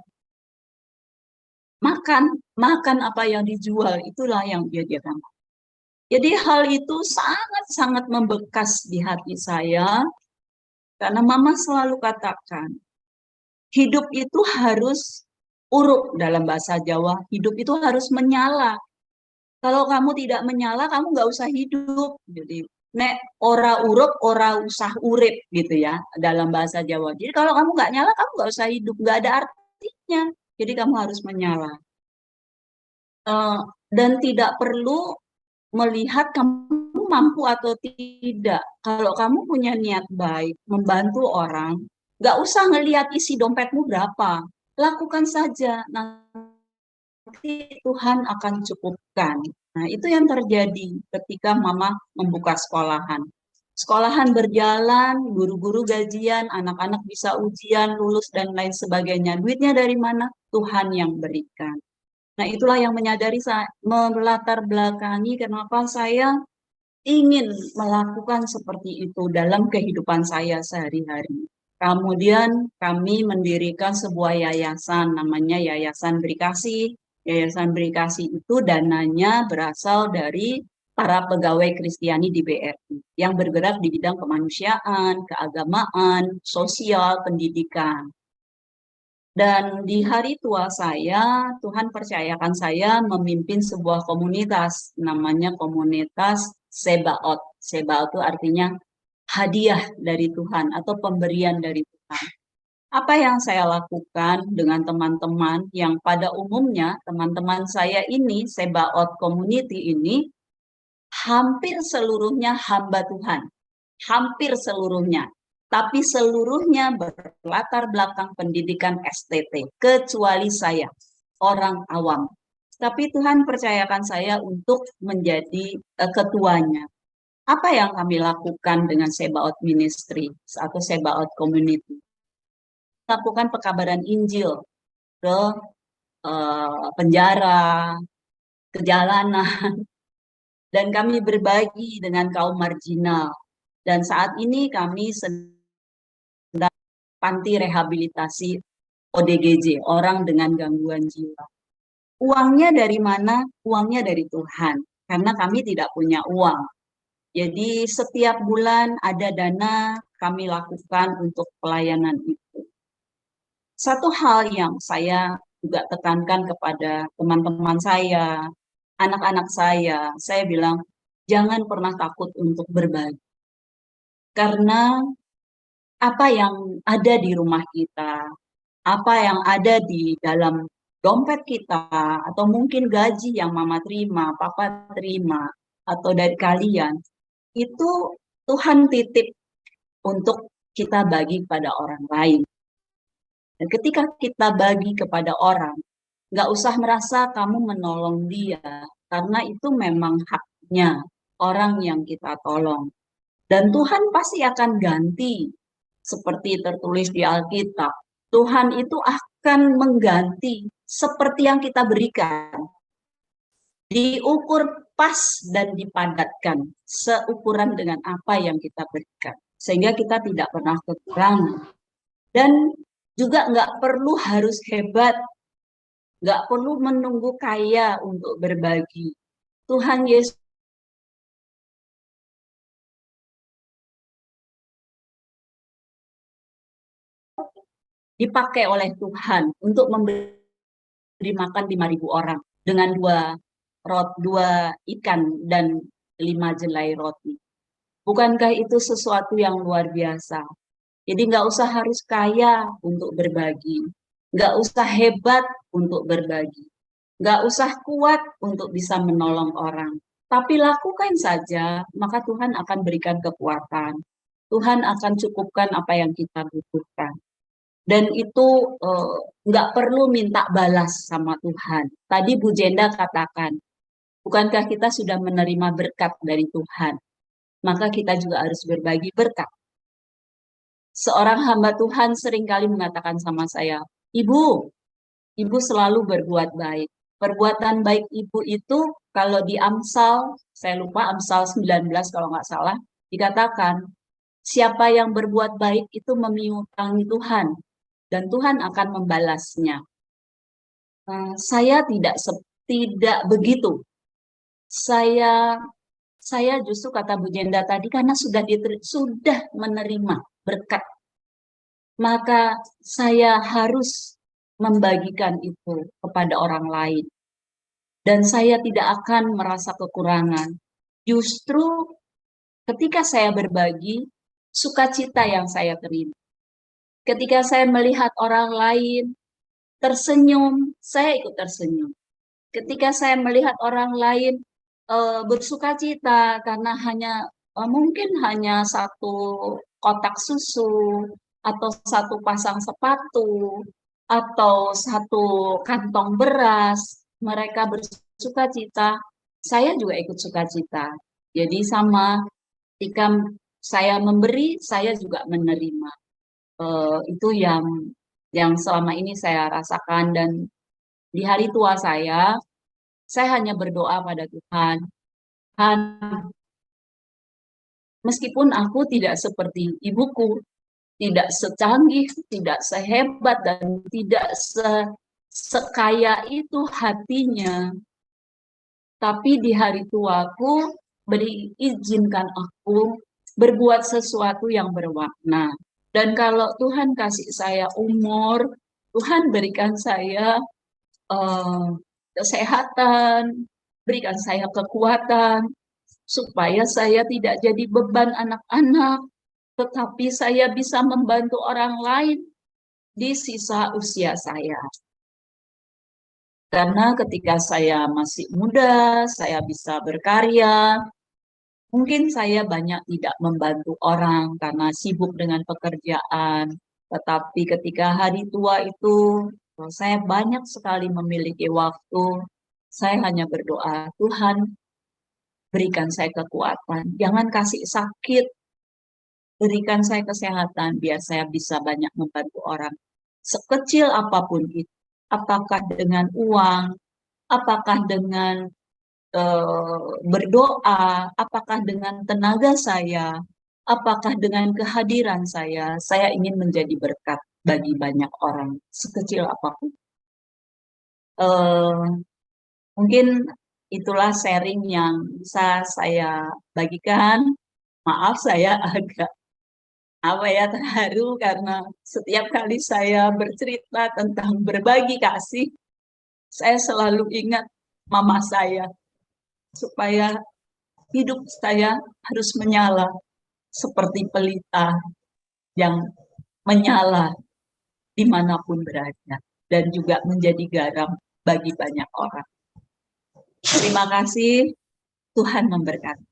Makan apa yang dijual, itulah yang dia diakan. Jadi hal itu sangat-sangat membekas di hati saya, karena mama selalu katakan, hidup itu harus uruk dalam bahasa Jawa, hidup itu harus menyala. Kalau kamu tidak menyala, kamu nggak usah hidup. Jadi, nek ora uruk, ora usah urip gitu ya, dalam bahasa Jawa. Jadi kalau kamu nggak nyala, kamu nggak usah hidup, nggak ada artinya. Jadi kamu harus menyala. Dan tidak perlu melihat kamu mampu atau tidak. Kalau kamu punya niat baik, membantu orang, nggak usah ngelihat isi dompetmu berapa. Lakukan saja, nanti Tuhan akan cukupkan. Nah, itu yang terjadi ketika mama membuka sekolahan. Sekolahan berjalan, guru-guru gajian, anak-anak bisa ujian, lulus, dan lain sebagainya. Duitnya dari mana? Tuhan yang berikan. Nah, itulah yang melatar belakangi kenapa saya ingin melakukan seperti itu dalam kehidupan saya sehari-hari. Kemudian kami mendirikan sebuah yayasan, namanya Yayasan Berikasih. Yayasan Berikasih itu dananya berasal dari para pegawai Kristiani di BRI yang bergerak di bidang kemanusiaan, keagamaan, sosial, pendidikan. Dan di hari tua saya, Tuhan percayakan saya memimpin sebuah komunitas, namanya komunitas Sebaot. Sebaot itu artinya hadiah dari Tuhan atau pemberian dari Tuhan. Apa yang saya lakukan dengan teman-teman yang pada umumnya teman-teman saya ini, Sebaot Community ini, hampir seluruhnya hamba Tuhan. Hampir seluruhnya. Tapi seluruhnya berlatar belakang pendidikan STT, kecuali saya, orang awam. Tapi Tuhan percayakan saya untuk menjadi ketuanya. Apa yang kami lakukan dengan Sebaot Ministry atau Sebaot Community? Lakukan pekabaran Injil ke penjara, ke jalanan, dan kami berbagi dengan kaum marginal. Dan saat ini kami sedang panti rehabilitasi ODGJ, orang dengan gangguan jiwa. Uangnya dari mana? Uangnya dari Tuhan, karena kami tidak punya uang. Jadi setiap bulan ada dana kami lakukan untuk pelayanan itu. Satu hal yang saya juga tekankan kepada teman-teman saya, anak-anak saya bilang, jangan pernah takut untuk berbagi. Karena apa yang ada di rumah kita, apa yang ada di dalam dompet kita, atau mungkin gaji yang mama terima, papa terima, atau dari kalian, itu Tuhan titip untuk kita bagi kepada orang lain. Dan ketika kita bagi kepada orang, nggak usah merasa kamu menolong dia, karena itu memang haknya orang yang kita tolong. Dan Tuhan pasti akan ganti. Seperti tertulis di Alkitab, Tuhan itu akan mengganti seperti yang kita berikan. Diukur pas dan dipadatkan seukuran dengan apa yang kita berikan. Sehingga kita tidak pernah kekurangan. Dan juga nggak perlu harus hebat, nggak perlu menunggu kaya untuk berbagi. Tuhan Yesus dipakai oleh Tuhan untuk memberi makan 5.000 orang dengan 2 ikan dan 5 jelai roti. Bukankah itu sesuatu yang luar biasa? Jadi nggak usah harus kaya untuk berbagi, nggak usah hebat untuk berbagi, nggak usah kuat untuk bisa menolong orang. Tapi lakukan saja, maka Tuhan akan berikan kekuatan. Tuhan akan cukupkan apa yang kita butuhkan. Dan itu nggak perlu minta balas sama Tuhan. Tadi Bu Jenda katakan, bukankah kita sudah menerima berkat dari Tuhan? Maka kita juga harus berbagi berkat. Seorang hamba Tuhan seringkali mengatakan sama saya, Ibu selalu berbuat baik. Perbuatan baik Ibu itu kalau di Amsal, saya lupa Amsal 19 kalau nggak salah, dikatakan, siapa yang berbuat baik itu memiutangi Tuhan, dan Tuhan akan membalasnya. Saya tidak begitu. Saya justru kata Bu Jenda tadi, karena sudah menerima berkat, maka saya harus membagikan itu kepada orang lain. Dan saya tidak akan merasa kekurangan. Justru ketika saya berbagi, sukacita yang saya terima. Ketika saya melihat orang lain tersenyum, saya ikut tersenyum. Ketika saya melihat orang lain bersukacita karena mungkin hanya satu kotak susu, atau satu pasang sepatu, atau satu kantong beras, mereka bersukacita, saya juga ikut sukacita. Jadi sama, ketika saya memberi, saya juga menerima. Itu yang selama ini saya rasakan, dan di hari tua saya hanya berdoa pada Tuhan, meskipun aku tidak seperti ibuku, tidak secanggih, tidak sehebat, dan tidak sekaya itu hatinya, tapi di hari tuaku izinkan aku berbuat sesuatu yang bermakna. Dan kalau Tuhan kasih saya umur, Tuhan berikan saya kesehatan, berikan saya kekuatan, supaya saya tidak jadi beban anak-anak, tetapi saya bisa membantu orang lain di sisa usia saya. Karena ketika saya masih muda, saya bisa berkarya, mungkin saya banyak tidak membantu orang karena sibuk dengan pekerjaan. Tetapi ketika hari tua itu, saya banyak sekali memiliki waktu. Saya hanya berdoa, Tuhan berikan saya kekuatan, jangan kasih sakit, berikan saya kesehatan, biar saya bisa banyak membantu orang. Sekecil apapun itu, apakah dengan uang, apakah dengan berdoa, apakah dengan tenaga saya, apakah dengan kehadiran saya ingin menjadi berkat bagi banyak orang, sekecil apapun. Mungkin itulah sharing yang bisa saya bagikan. Maaf saya agak terharu karena setiap kali saya bercerita tentang berbagi kasih, saya selalu ingat mama saya, supaya hidup saya harus menyala seperti pelita yang menyala dimanapun berada, dan juga menjadi garam bagi banyak orang. Terima kasih, Tuhan memberkati.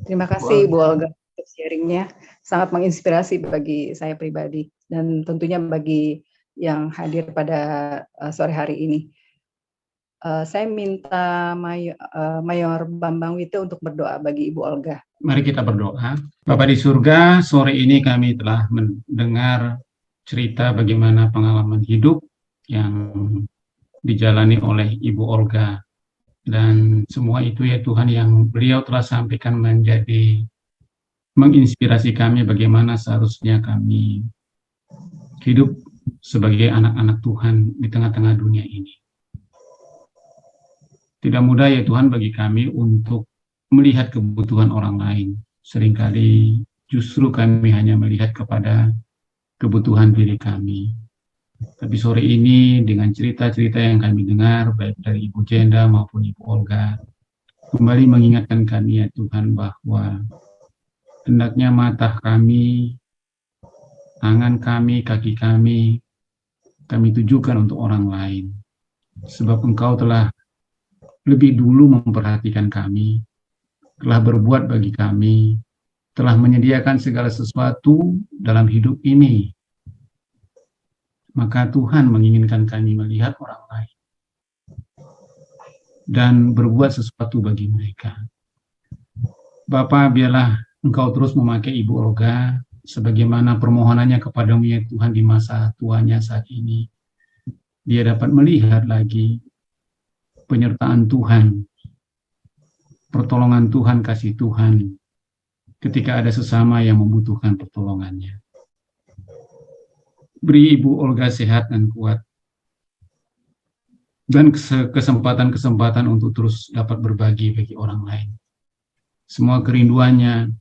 Terima kasih Bu Olga untuk sharingnya, sangat menginspirasi bagi saya pribadi dan tentunya bagi yang hadir pada sore hari ini. Saya minta Mayor Bambang Wite untuk berdoa bagi Ibu Olga. Mari kita berdoa. Bapa di surga, sore ini kami telah mendengar cerita bagaimana pengalaman hidup yang dijalani oleh Ibu Olga. Dan semua itu ya Tuhan yang beliau telah sampaikan menginspirasi kami bagaimana seharusnya kami hidup sebagai anak-anak Tuhan di tengah-tengah dunia ini. Tidak mudah ya Tuhan bagi kami untuk melihat kebutuhan orang lain. Seringkali justru kami hanya melihat kepada kebutuhan diri kami. Tapi sore ini dengan cerita-cerita yang kami dengar, baik dari Ibu Jenda maupun Ibu Olga, kembali mengingatkan kami ya Tuhan bahwa hendaknya mata kami, tangan kami, kaki kami tujukan untuk orang lain. Sebab Engkau telah lebih dulu memperhatikan kami, telah berbuat bagi kami, telah menyediakan segala sesuatu dalam hidup ini. Maka Tuhan menginginkan kami melihat orang lain dan berbuat sesuatu bagi mereka. Bapa, biarlah Engkau terus memakai Ibu Olga sebagaimana permohonannya kepadamu ya Tuhan di masa tuanya saat ini. Dia dapat melihat lagi penyertaan Tuhan, pertolongan Tuhan, kasih Tuhan ketika ada sesama yang membutuhkan pertolongannya. Beri Ibu Olga sehat dan kuat, dan kesempatan-kesempatan untuk terus dapat berbagi bagi orang lain. Semua kerinduannya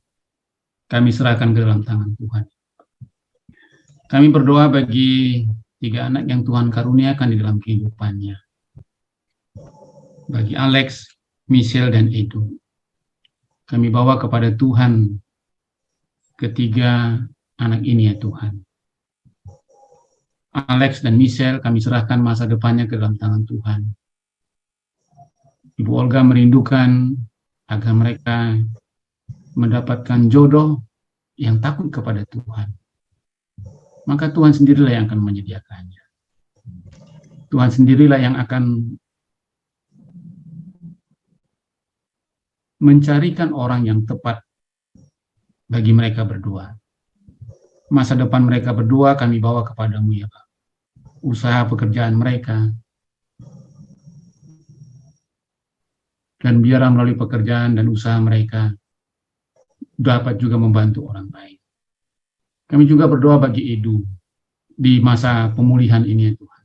kami serahkan ke dalam tangan Tuhan. Kami berdoa bagi 3 anak yang Tuhan karuniakan di dalam kehidupannya. Bagi Alex, Michelle, dan Edu. Kami bawa kepada Tuhan ketiga anak ini ya Tuhan. Alex dan Michelle kami serahkan masa depannya ke dalam tangan Tuhan. Ibu Olga merindukan agar mereka mendapatkan jodoh yang takut kepada Tuhan. Maka Tuhan sendirilah yang akan menyediakannya. Tuhan sendirilah yang akan mencarikan orang yang tepat bagi mereka berdua. Masa depan mereka berdua kami bawa kepadamu ya Pak. Usaha pekerjaan mereka. Dan biarlah melalui pekerjaan dan usaha mereka dapat juga membantu orang lain. Kami juga berdoa bagi Edu di masa pemulihan ini ya Tuhan.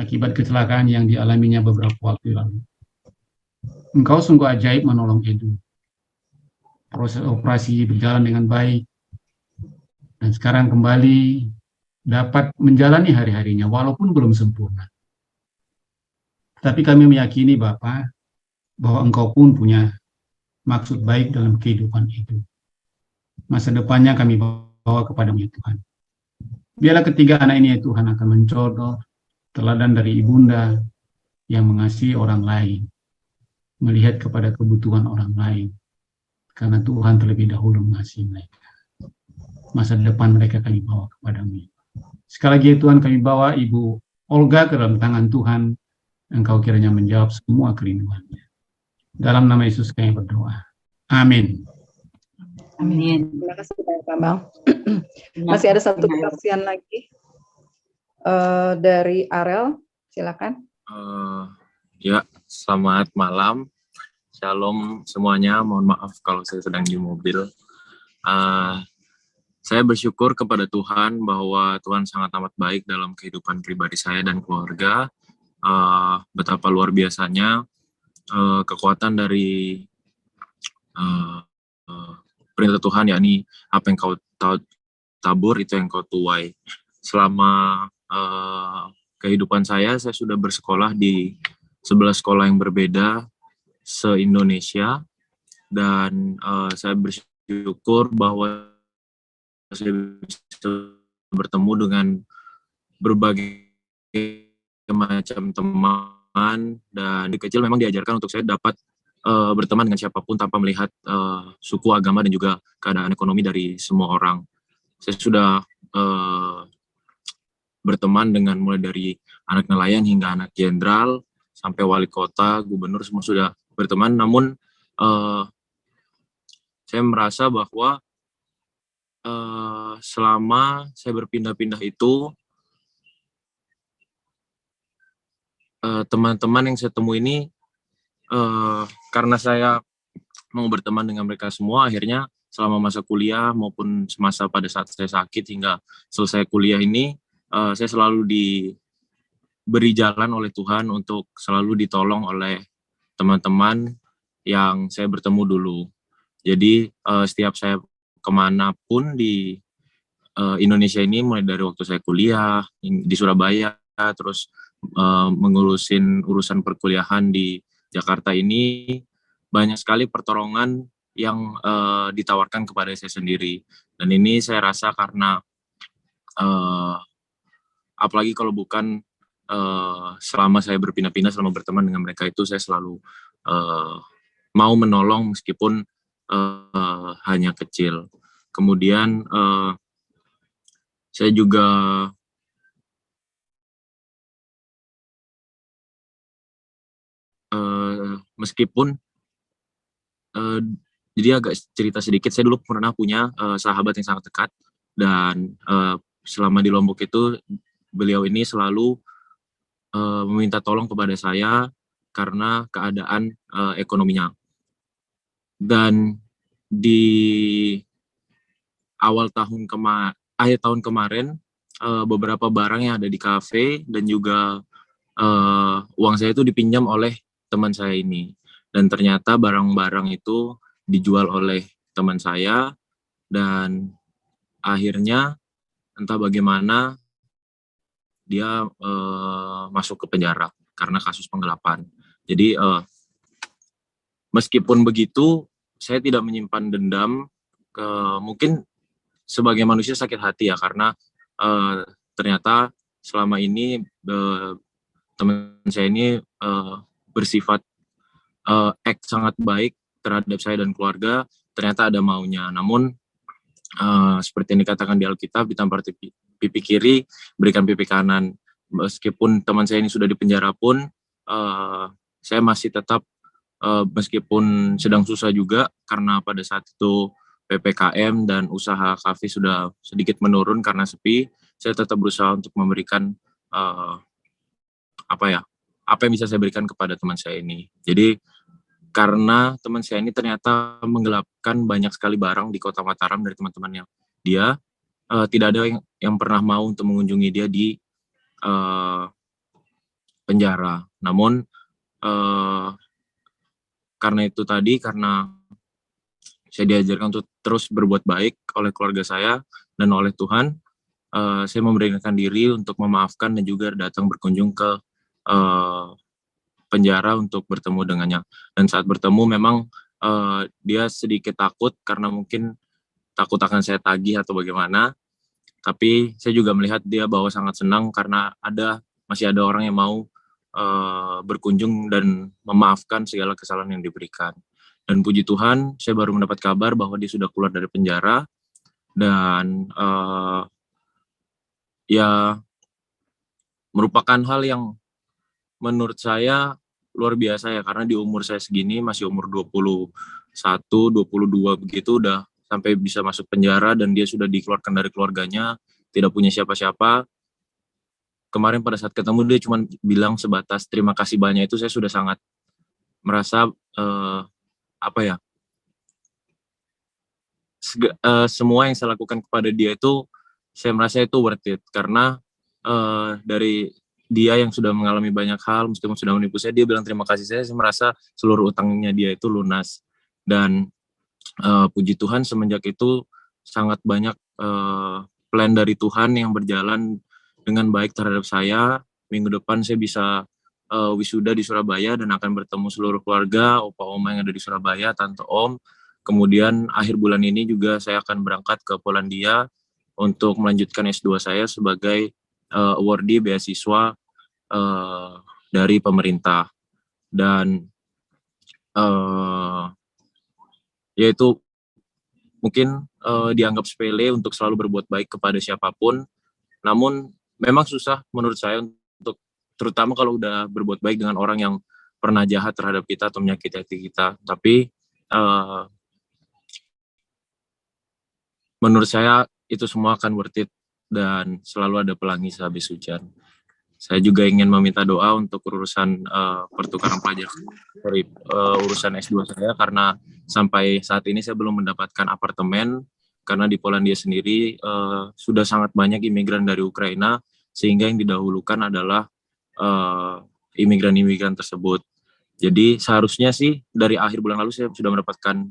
Akibat kecelakaan yang dialaminya beberapa waktu lalu. Engkau sungguh ajaib menolong Edu. Proses operasi berjalan dengan baik. Dan sekarang kembali dapat menjalani hari-harinya walaupun belum sempurna. Tapi kami meyakini Bapa bahwa Engkau pun punya maksud baik dalam kehidupan itu. Masa depannya kami bawa kepadamu ya Tuhan. Biarlah ketiga anak ini ya Tuhan akan mencontoh teladan dari ibunda yang mengasihi orang lain, melihat kepada kebutuhan orang lain, karena Tuhan terlebih dahulu mengasihi mereka. Masa depan mereka kami bawa kepadamu. Sekali lagi ya Tuhan kami bawa Ibu Olga ke dalam tangan Tuhan, Engkau kiranya menjawab semua kerinduannya. Dalam nama Yesus kami berdoa. Amin. Amin. Terima kasih Pak Bambang. Masih ada satu kesaksian lagi dari Arel, silakan. Ya, selamat malam. Shalom semuanya. Mohon maaf kalau saya sedang di mobil. Saya bersyukur kepada Tuhan bahwa Tuhan sangat amat baik dalam kehidupan pribadi saya dan keluarga. Betapa luar biasanya kekuatan dari perintah Tuhan, yakni apa yang kau tabur itu yang kau tuai. Selama kehidupan saya sudah bersekolah di 11 sekolah yang berbeda se-Indonesia, dan saya bersyukur bahwa saya bisa bertemu dengan berbagai macam teman, dan di kecil memang diajarkan untuk saya dapat berteman dengan siapapun tanpa melihat suku, agama, dan juga keadaan ekonomi dari semua orang. Saya sudah berteman dengan mulai dari anak nelayan hingga anak jenderal, sampai wali kota, gubernur, semua sudah berteman. Namun saya merasa bahwa selama saya berpindah-pindah itu, teman-teman yang saya temui ini, karena saya mau berteman dengan mereka semua, akhirnya selama masa kuliah maupun semasa pada saat saya sakit hingga selesai kuliah ini, saya selalu diberi jalan oleh Tuhan untuk selalu ditolong oleh teman-teman yang saya bertemu dulu. Jadi setiap saya kemanapun di Indonesia ini, mulai dari waktu saya kuliah di Surabaya, terus mengurusin urusan perkuliahan di Jakarta ini banyak sekali pertolongan yang ditawarkan kepada saya sendiri. Dan ini saya rasa karena apalagi kalau bukan selama saya berpindah-pindah, selama berteman dengan mereka itu saya selalu mau menolong meskipun hanya kecil. Kemudian saya juga meskipun jadi agak cerita sedikit, saya dulu pernah punya sahabat yang sangat dekat dan selama di Lombok itu beliau ini selalu meminta tolong kepada saya karena keadaan ekonominya. Dan di akhir tahun kemarin beberapa barang yang ada di kafe dan juga uang saya itu dipinjam oleh teman saya ini. Dan ternyata barang-barang itu dijual oleh teman saya dan akhirnya entah bagaimana dia masuk ke penjara karena kasus penggelapan. Jadi meskipun begitu saya tidak menyimpan dendam, mungkin sebagai manusia sakit hati ya karena ternyata selama ini teman saya ini bersifat sangat baik terhadap saya dan keluarga, ternyata ada maunya. Namun seperti yang dikatakan di Alkitab, ditampar pipi kiri, berikan pipi kanan. Meskipun teman saya ini sudah di penjara pun, saya masih tetap meskipun sedang susah juga karena pada saat itu PPKM dan usaha kafe sudah sedikit menurun karena sepi, saya tetap berusaha untuk memberikan apa yang bisa saya berikan kepada teman saya ini. Jadi karena teman saya ini ternyata menggelapkan banyak sekali barang di Kota Mataram dari teman-temannya dia, tidak ada yang pernah mau untuk mengunjungi dia di penjara. Namun karena itu tadi, karena saya diajarkan untuk terus berbuat baik oleh keluarga saya dan oleh Tuhan, saya memberanikan diri untuk memaafkan dan juga datang berkunjung ke penjara untuk bertemu dengannya. Dan saat bertemu memang dia sedikit takut karena mungkin takut akan saya tagih atau bagaimana. Tapi saya juga melihat dia bahwa sangat senang karena masih ada orang yang mau berkunjung dan memaafkan segala kesalahan yang diberikan. Dan puji Tuhan, saya baru mendapat kabar bahwa dia sudah keluar dari penjara dan ya merupakan hal yang menurut saya luar biasa ya, karena di umur saya segini, masih umur 21, 22 begitu, udah sampai bisa masuk penjara dan dia sudah dikeluarkan dari keluarganya, tidak punya siapa-siapa. Kemarin pada saat ketemu dia cuma bilang sebatas terima kasih banyak, itu saya sudah sangat merasa semua yang saya lakukan kepada dia itu saya merasa itu worth it, karena dari dia yang sudah mengalami banyak hal, meskipun sudah menipu saya, dia bilang terima kasih. Saya merasa seluruh utangnya dia itu lunas. Dan puji Tuhan semenjak itu sangat banyak plan dari Tuhan yang berjalan dengan baik terhadap saya. Minggu depan saya bisa wisuda di Surabaya dan akan bertemu seluruh keluarga, opa oma yang ada di Surabaya, tante om. Kemudian akhir bulan ini juga saya akan berangkat ke Polandia untuk melanjutkan S2 saya sebagai awardee beasiswa dari pemerintah. Dan yaitu mungkin dianggap sepele untuk selalu berbuat baik kepada siapapun, namun memang susah menurut saya untuk, terutama kalau udah berbuat baik dengan orang yang pernah jahat terhadap kita atau menyakiti hati kita. Tapi menurut saya itu semua akan worth it dan selalu ada pelangi sehabis hujan. Saya juga ingin meminta doa untuk urusan pertukaran pelajar dari urusan S2 saya, karena sampai saat ini saya belum mendapatkan apartemen, karena di Polandia sendiri sudah sangat banyak imigran dari Ukraina, sehingga yang didahulukan adalah imigran-imigran tersebut. Jadi seharusnya sih dari akhir bulan lalu saya sudah mendapatkan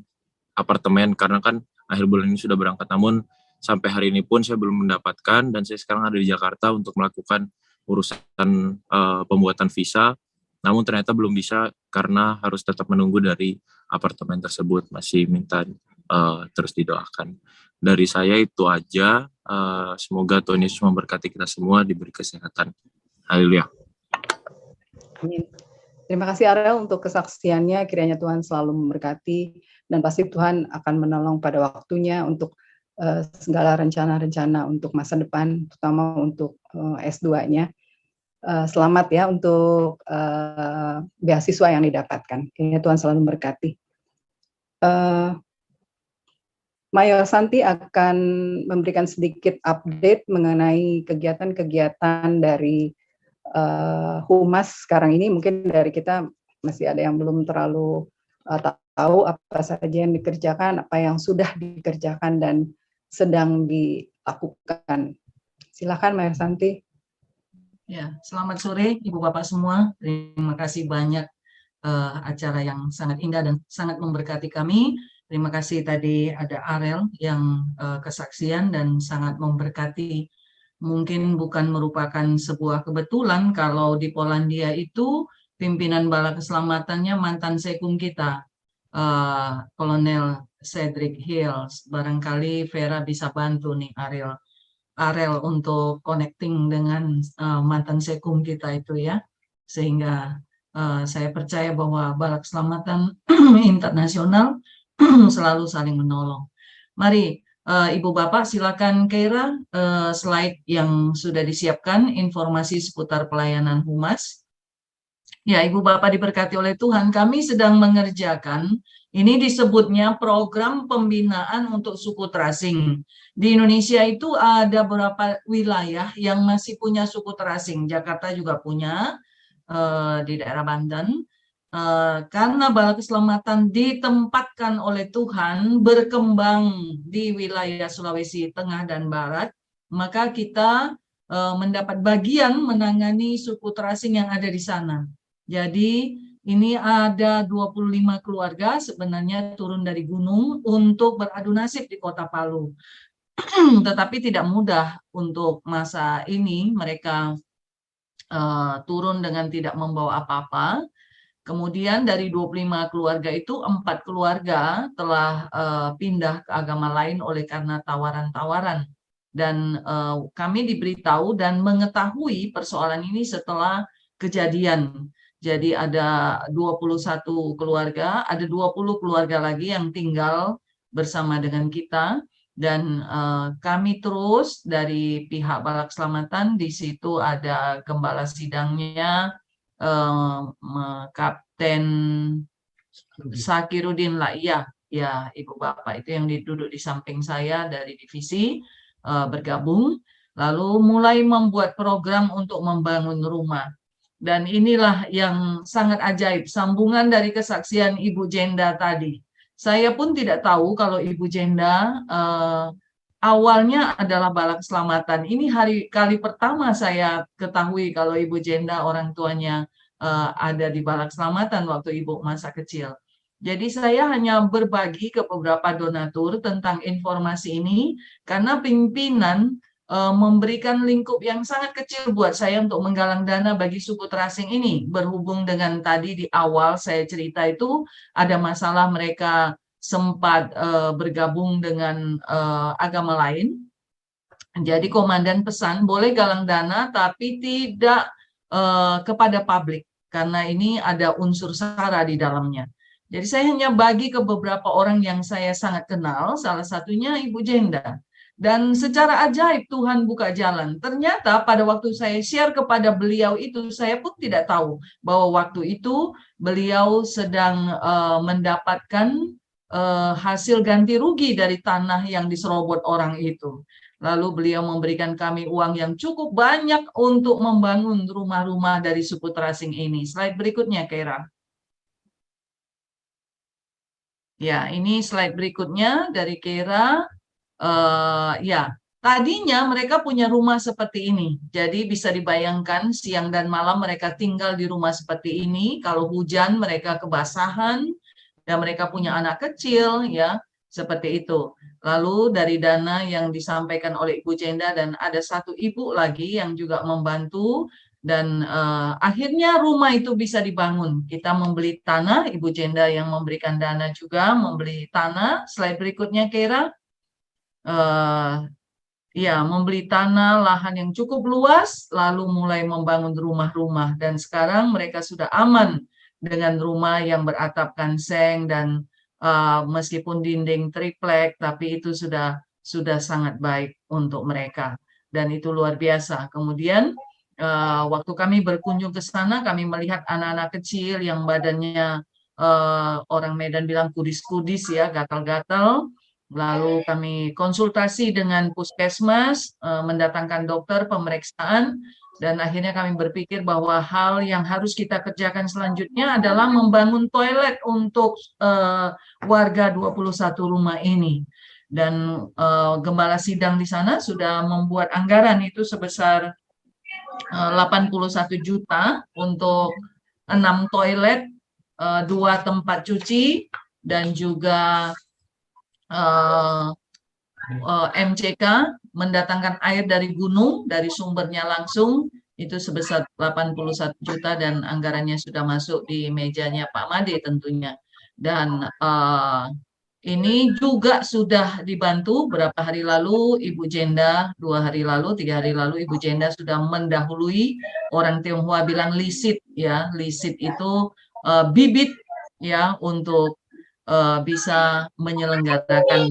apartemen, karena kan akhir bulan ini sudah berangkat, namun sampai hari ini pun saya belum mendapatkan, dan saya sekarang ada di Jakarta untuk melakukan urusan pembuatan visa. namun ternyata belum bisa karena harus tetap menunggu dari apartemen tersebut, masih minta terus didoakan. Dari saya itu aja, semoga Tuhan Yesus memberkati kita semua, diberi kesehatan. Haleluya. Amin. Terima kasih Ariel untuk kesaksiannya, kiranya Tuhan selalu memberkati, dan pasti Tuhan akan menolong pada waktunya untuk segala rencana-rencana untuk masa depan, terutama untuk S2-nya. Selamat ya untuk beasiswa yang didapatkan. Kiranya Tuhan selalu memberkati. Mayor Santi akan memberikan sedikit update mengenai kegiatan-kegiatan dari Humas sekarang ini. Mungkin dari kita masih ada yang belum terlalu tahu apa saja yang dikerjakan, apa yang sudah dikerjakan dan sedang dilakukan. Silakan Mayor Santi. Ya, selamat sore Ibu Bapak semua. Terima kasih banyak acara yang sangat indah dan sangat memberkati kami. Terima kasih tadi ada Ariel yang kesaksian dan sangat memberkati. Mungkin bukan merupakan sebuah kebetulan kalau di Polandia itu pimpinan bala keselamatannya mantan sekum kita, Kolonel Cedric Hills. Barangkali Vera bisa bantu nih Ariel untuk connecting dengan mantan sekum kita itu ya, sehingga saya percaya bahwa bala keselamatan internasional selalu saling menolong. Mari Ibu Bapak silakan Keira, slide yang sudah disiapkan, informasi seputar pelayanan Humas. Ya, Ibu Bapak diberkati oleh Tuhan, kami sedang mengerjakan, ini disebutnya program pembinaan untuk suku terasing. Di Indonesia itu ada beberapa wilayah yang masih punya suku terasing. Jakarta juga punya, di daerah Banten. Karena bala keselamatan ditempatkan oleh Tuhan berkembang di wilayah Sulawesi Tengah dan Barat, maka kita mendapat bagian menangani suku terasing yang ada di sana. Jadi ini ada 25 keluarga sebenarnya turun dari gunung untuk beradu nasib di Kota Palu. Tetapi tidak mudah untuk masa ini, mereka turun dengan tidak membawa apa-apa. Kemudian dari 25 keluarga itu 4 keluarga telah pindah ke agama lain oleh karena tawaran-tawaran. Dan kami diberitahu dan mengetahui persoalan ini setelah kejadian. Jadi ada 21 keluarga, ada 20 keluarga lagi yang tinggal bersama dengan kita. Dan kami terus dari pihak bala keselamatan, di situ ada gembala sidangnya, Kapten Sakirudin lah, ya Ibu Bapak itu yang duduk di samping saya dari divisi bergabung, lalu mulai membuat program untuk membangun rumah. Dan inilah yang sangat ajaib, sambungan dari kesaksian Ibu Jenda tadi. Saya pun tidak tahu kalau Ibu Jenda awalnya adalah bala keselamatan. Ini kali pertama saya ketahui kalau Ibu Jenda orang tuanya ada di bala keselamatan waktu Ibu masa kecil. Jadi saya hanya berbagi ke beberapa donatur tentang informasi ini karena pimpinan memberikan lingkup yang sangat kecil buat saya untuk menggalang dana bagi suku terasing ini. Berhubung dengan tadi di awal saya cerita itu ada masalah mereka sempat bergabung dengan agama lain. Jadi komandan pesan boleh galang dana tapi tidak kepada publik karena ini ada unsur sara di dalamnya. Jadi saya hanya bagi ke beberapa orang yang saya sangat kenal, salah satunya Ibu Jenda. Dan secara ajaib Tuhan buka jalan. Ternyata pada waktu saya share kepada beliau itu, saya pun tidak tahu bahwa waktu itu beliau sedang mendapatkan hasil ganti rugi dari tanah yang diserobot orang itu. Lalu beliau memberikan kami uang yang cukup banyak untuk membangun rumah-rumah dari suku terasing ini. Slide berikutnya, Keira. Ya, ini slide berikutnya dari Keira. Ya, tadinya mereka punya rumah seperti ini. Jadi bisa dibayangkan siang dan malam mereka tinggal di rumah seperti ini. Kalau hujan mereka kebasahan dan mereka punya anak kecil, ya seperti itu. Lalu dari dana yang disampaikan oleh Ibu Jenda dan ada satu ibu lagi yang juga membantu, Dan akhirnya rumah itu bisa dibangun. Kita membeli tanah, Ibu Jenda yang memberikan dana juga membeli tanah. Slide berikutnya, Kira. Ya, membeli tanah, lahan yang cukup luas, lalu mulai membangun rumah-rumah. Dan sekarang mereka sudah aman dengan rumah yang beratapkan seng dan meskipun dinding triplek, tapi itu sudah sangat baik untuk mereka. Dan itu luar biasa. Kemudian waktu kami berkunjung ke sana, kami melihat anak-anak kecil yang badannya orang Medan bilang kudis-kudis ya, gatal-gatal. Lalu kami konsultasi dengan puskesmas, mendatangkan dokter pemeriksaan, dan akhirnya kami berpikir bahwa hal yang harus kita kerjakan selanjutnya adalah membangun toilet untuk warga 21 rumah ini. Dan gembala sidang di sana sudah membuat anggaran itu sebesar 81 juta untuk 6 toilet, 2 tempat cuci, dan juga MCK mendatangkan air dari gunung, dari sumbernya langsung, itu sebesar 81 juta dan anggarannya sudah masuk di mejanya Pak Made tentunya. Dan ini juga sudah dibantu berapa hari lalu Ibu Jenda, 2 hari lalu, 3 hari lalu Ibu Jenda sudah mendahului, orang Tionghoa bilang lisit ya, lisit itu bibit ya untuk bisa menyelenggarakan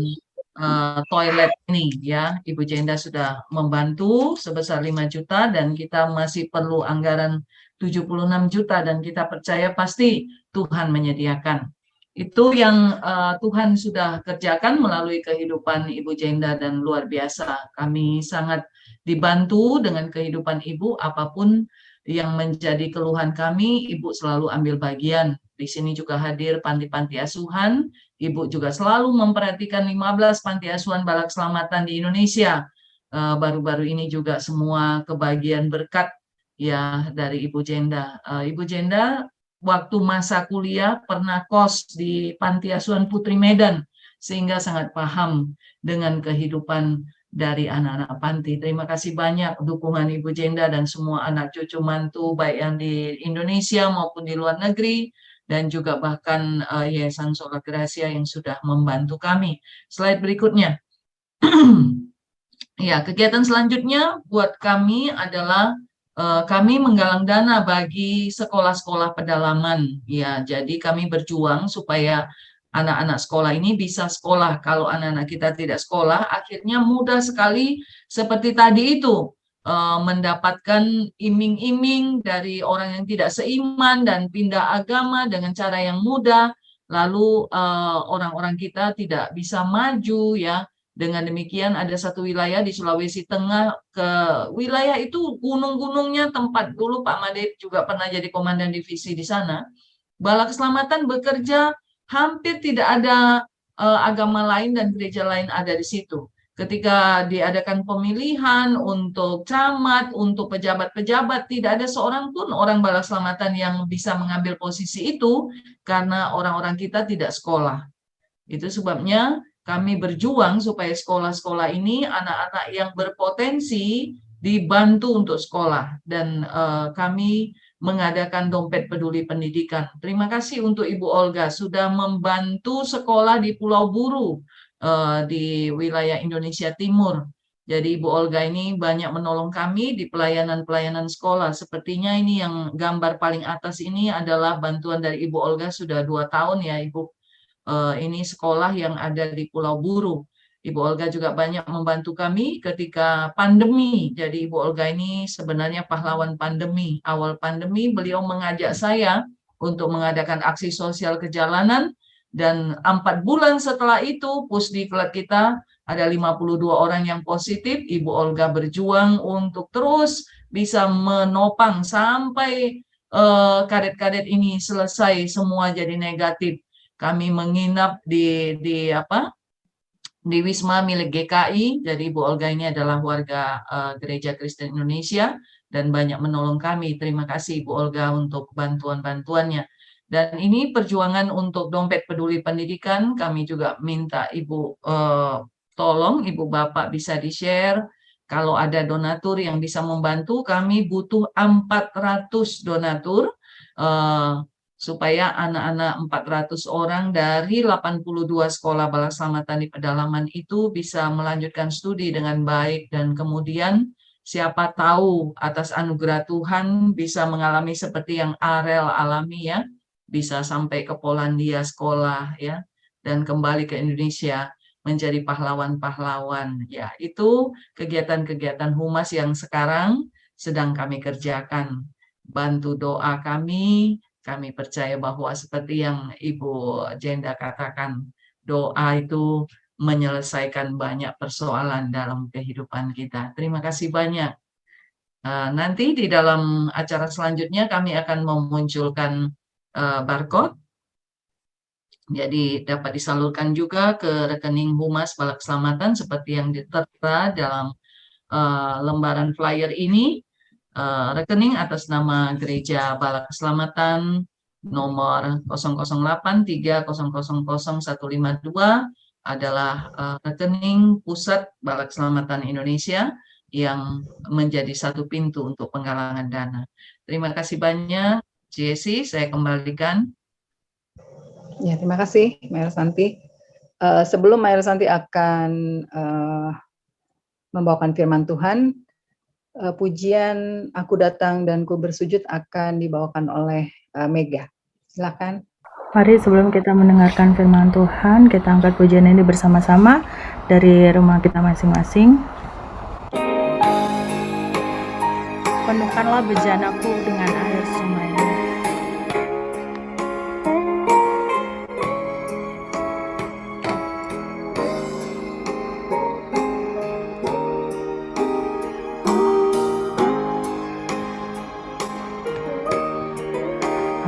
toilet ini ya. Ibu Jenda sudah membantu sebesar 5 juta dan kita masih perlu anggaran 76 juta dan kita percaya pasti Tuhan menyediakan. Itu yang Tuhan sudah kerjakan melalui kehidupan Ibu Jenda dan luar biasa. Kami sangat dibantu dengan kehidupan Ibu, apapun yang menjadi keluhan kami, Ibu selalu ambil bagian. Di sini juga hadir panti-panti asuhan. Ibu juga selalu memperhatikan 15 panti asuhan Balak Selamatan di Indonesia. Baru-baru ini juga semua kebagian berkat ya dari Ibu Jenda. Ibu Jenda waktu masa kuliah pernah kos di panti asuhan Putri Medan, sehingga sangat paham dengan kehidupan dari anak-anak panti. Terima kasih banyak dukungan Ibu Jenda dan semua anak cucu mantu baik yang di Indonesia maupun di luar negeri, dan juga bahkan Yayasan Sola Gracia yang sudah membantu kami. Slide berikutnya. Ya, kegiatan selanjutnya buat kami adalah kami menggalang dana bagi sekolah-sekolah pedalaman. Ya, jadi kami berjuang supaya anak-anak sekolah ini bisa sekolah. Kalau anak-anak kita tidak sekolah, akhirnya mudah sekali seperti tadi itu, mendapatkan iming-iming dari orang yang tidak seiman dan pindah agama dengan cara yang mudah. Lalu orang-orang kita tidak bisa maju ya. Dengan demikian ada satu wilayah di Sulawesi Tengah, ke wilayah itu gunung-gunungnya tempat dulu Pak Made juga pernah jadi komandan divisi di sana. Balak Keselamatan bekerja, hampir tidak ada agama lain dan gereja lain ada di situ. Ketika diadakan pemilihan untuk camat, untuk pejabat-pejabat, tidak ada seorang pun orang Balak Keselamatan yang bisa mengambil posisi itu karena orang-orang kita tidak sekolah. Itu sebabnya kami berjuang supaya sekolah-sekolah ini anak-anak yang berpotensi dibantu untuk sekolah, dan kami mengadakan dompet peduli pendidikan. Terima kasih untuk Ibu Olga sudah membantu sekolah di Pulau Buru di wilayah Indonesia Timur. Jadi Ibu Olga ini banyak menolong kami di pelayanan-pelayanan sekolah. Sepertinya ini yang gambar paling atas ini adalah bantuan dari Ibu Olga sudah 2 tahun ya Ibu. Ini sekolah yang ada di Pulau Buru. Ibu Olga juga banyak membantu kami ketika pandemi. Jadi Ibu Olga ini sebenarnya pahlawan pandemi. Awal pandemi beliau mengajak saya untuk mengadakan aksi sosial ke jalanan, dan 4 bulan setelah itu pusdiklat kita ada 52 orang yang positif. Ibu Olga berjuang untuk terus bisa menopang sampai kadet-kadet ini selesai semua jadi negatif. Kami menginap di Wisma milik GKI. Jadi Ibu Olga ini adalah warga Gereja Kristen Indonesia dan banyak menolong kami. Terima kasih Ibu Olga untuk bantuan-bantuannya. Dan ini perjuangan untuk dompet peduli pendidikan. Kami juga minta Ibu tolong Ibu Bapak bisa di-share. Kalau ada donatur yang bisa membantu, kami butuh 400 donatur supaya anak-anak 400 orang dari 82 sekolah bala keselamatan di pedalaman itu bisa melanjutkan studi dengan baik, dan kemudian siapa tahu atas anugerah Tuhan bisa mengalami seperti yang Arel alami ya, bisa sampai ke Polandia sekolah ya, dan kembali ke Indonesia menjadi pahlawan-pahlawan ya. Itu kegiatan-kegiatan humas yang sekarang sedang kami kerjakan. Bantu doa kami percaya bahwa seperti yang Ibu Jenda katakan, doa itu menyelesaikan banyak persoalan dalam kehidupan kita. Terima kasih banyak. Nanti di dalam acara selanjutnya kami akan memunculkan barcode, jadi dapat disalurkan juga ke rekening Humas Bala Keselamatan seperti yang tertera dalam lembaran flyer ini. Rekening atas nama Gereja Bala Keselamatan nomor 00830000152 adalah rekening Pusat Bala Keselamatan Indonesia yang menjadi satu pintu untuk penggalangan dana. Terima kasih banyak, Jesse, saya kembalikan. Ya, terima kasih, Mayor Santi. Sebelum Mayor Santi akan membawakan firman Tuhan, pujian Aku Datang dan Ku Bersujud akan dibawakan oleh Mega. Silakan. Mari sebelum kita mendengarkan firman Tuhan, kita angkat pujian ini bersama-sama dari rumah kita masing-masing. Penuhkanlah bejanaku dengan air sungai.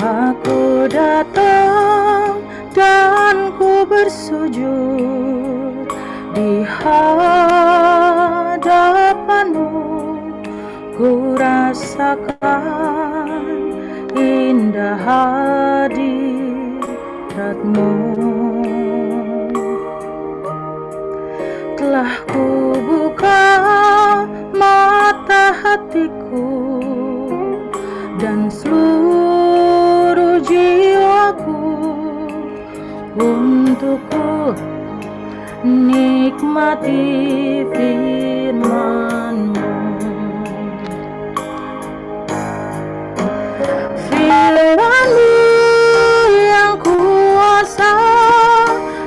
Aku datang dan ku bersujud di hadapanmu, ku rasakan indah hadiratmu. Telah ku buka mata hatiku dan seluruh jiwaku untuk ku nikmati firman-Mu. Firman-Mu yang kuasa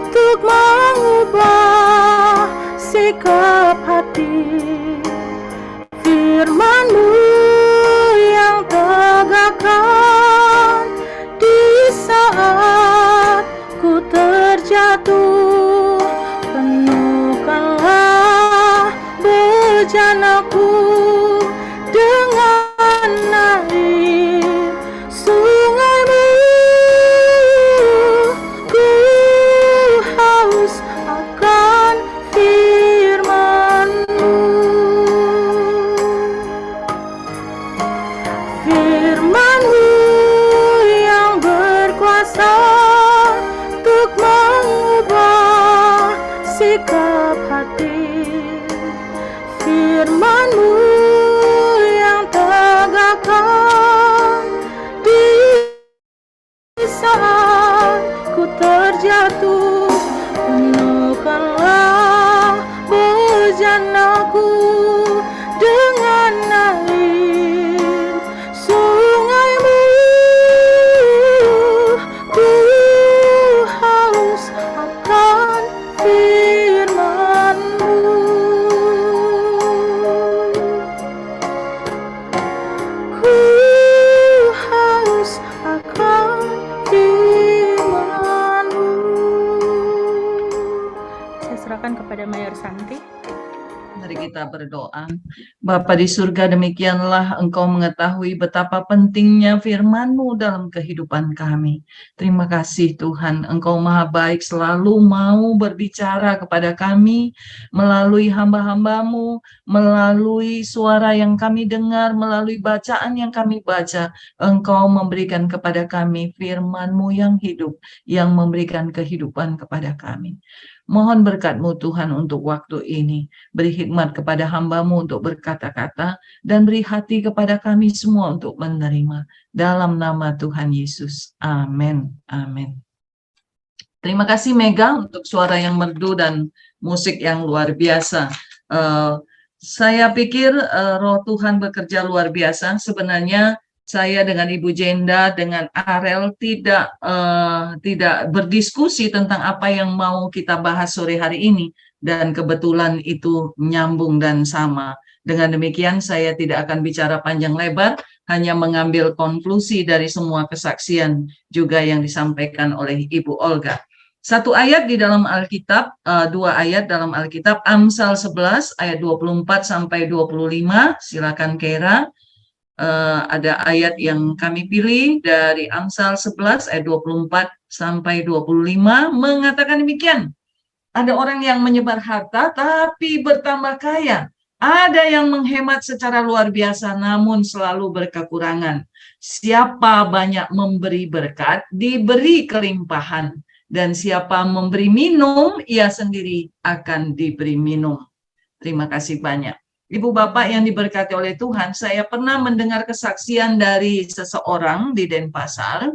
untuk mengubah sikap hati. Firman-Mu yang tegakkan di saat ku terjatuh. Penuhkanlah bejanaku dengan air sungai-Mu. Ku haus akan firman-Mu. Firman-Mu yang berkuasa untuk mengubah sikap hati. Firman-Mu yang tegakkan di saat ku terjatuh. Penuhkanlah bejanaku dengan air sungai-Mu. Ku haus akan firman-Mu. Ku haus akan firman-Mu. Saya serahkan kepada Mayor Santi. Mari kita berdoa. Bapa di surga, demikianlah Engkau mengetahui betapa pentingnya firman-Mu dalam kehidupan kami. Terima kasih Tuhan, Engkau Maha Baik, selalu mau berbicara kepada kami melalui hamba-hamba-Mu, melalui suara yang kami dengar, melalui bacaan yang kami baca. Engkau memberikan kepada kami firman-Mu yang hidup, yang memberikan kehidupan kepada kami. Mohon berkat-Mu Tuhan untuk waktu ini. Beri hikmat kepada hamba-Mu untuk berkata-kata, dan beri hati kepada kami semua untuk menerima. Dalam nama Tuhan Yesus. Amin. Amin. Terima kasih Mega untuk suara yang merdu dan musik yang luar biasa. Saya pikir Roh Tuhan bekerja luar biasa. Sebenarnya saya dengan Ibu Jenda, dengan Arel tidak berdiskusi tentang apa yang mau kita bahas sore hari ini, dan kebetulan itu nyambung dan sama. Dengan demikian saya tidak akan bicara panjang lebar, hanya mengambil konklusi dari semua kesaksian juga yang disampaikan oleh Ibu Olga. Satu ayat di dalam Alkitab, dua ayat dalam Alkitab, Amsal 11 ayat 24 sampai 25, silakan Kera. Ada ayat yang kami pilih dari Amsal 11 ayat 24 sampai 25 mengatakan demikian. Ada orang yang menyebar harta tapi bertambah kaya. Ada yang menghemat secara luar biasa namun selalu berkekurangan. Siapa banyak memberi berkat, diberi kelimpahan. Dan siapa memberi minum, ia sendiri akan diberi minum. Terima kasih banyak. Ibu Bapak yang diberkati oleh Tuhan, saya pernah mendengar kesaksian dari seseorang di Denpasar.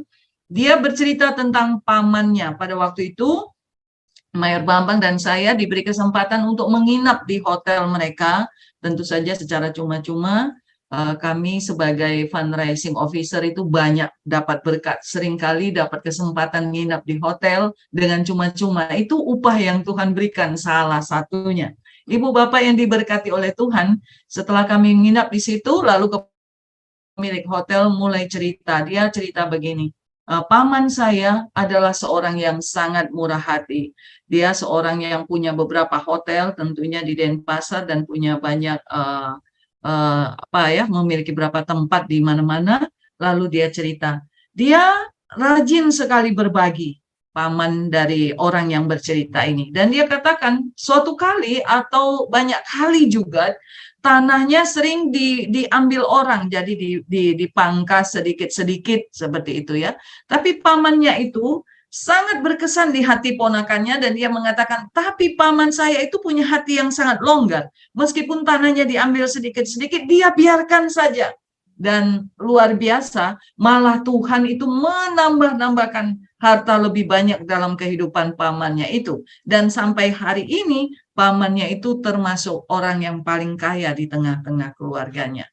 Dia bercerita tentang pamannya. Pada waktu itu, Mayor Bambang dan saya diberi kesempatan untuk menginap di hotel mereka, tentu saja secara cuma-cuma. Kami sebagai fundraising officer itu banyak dapat berkat. Seringkali dapat kesempatan menginap di hotel dengan cuma-cuma. Itu upah yang Tuhan berikan salah satunya. Ibu Bapak yang diberkati oleh Tuhan, setelah kami menginap di situ, lalu pemilik hotel mulai cerita. Dia cerita begini, paman saya adalah seorang yang sangat murah hati. Dia seorang yang punya beberapa hotel, tentunya di Denpasar, dan punya banyak memiliki beberapa tempat di mana-mana. Lalu dia cerita, dia rajin sekali berbagi. Paman dari orang yang bercerita ini, dan dia katakan suatu kali atau banyak kali juga tanahnya sering diambil orang, jadi dipangkas sedikit-sedikit seperti itu ya. Tapi pamannya itu sangat berkesan di hati ponakannya, dan dia mengatakan, tapi paman saya itu punya hati yang sangat longgar. Meskipun tanahnya diambil sedikit-sedikit, dia biarkan saja. Dan luar biasa, malah Tuhan itu menambah-nambahkan harta lebih banyak dalam kehidupan pamannya itu. Dan sampai hari ini, pamannya itu termasuk orang yang paling kaya di tengah-tengah keluarganya.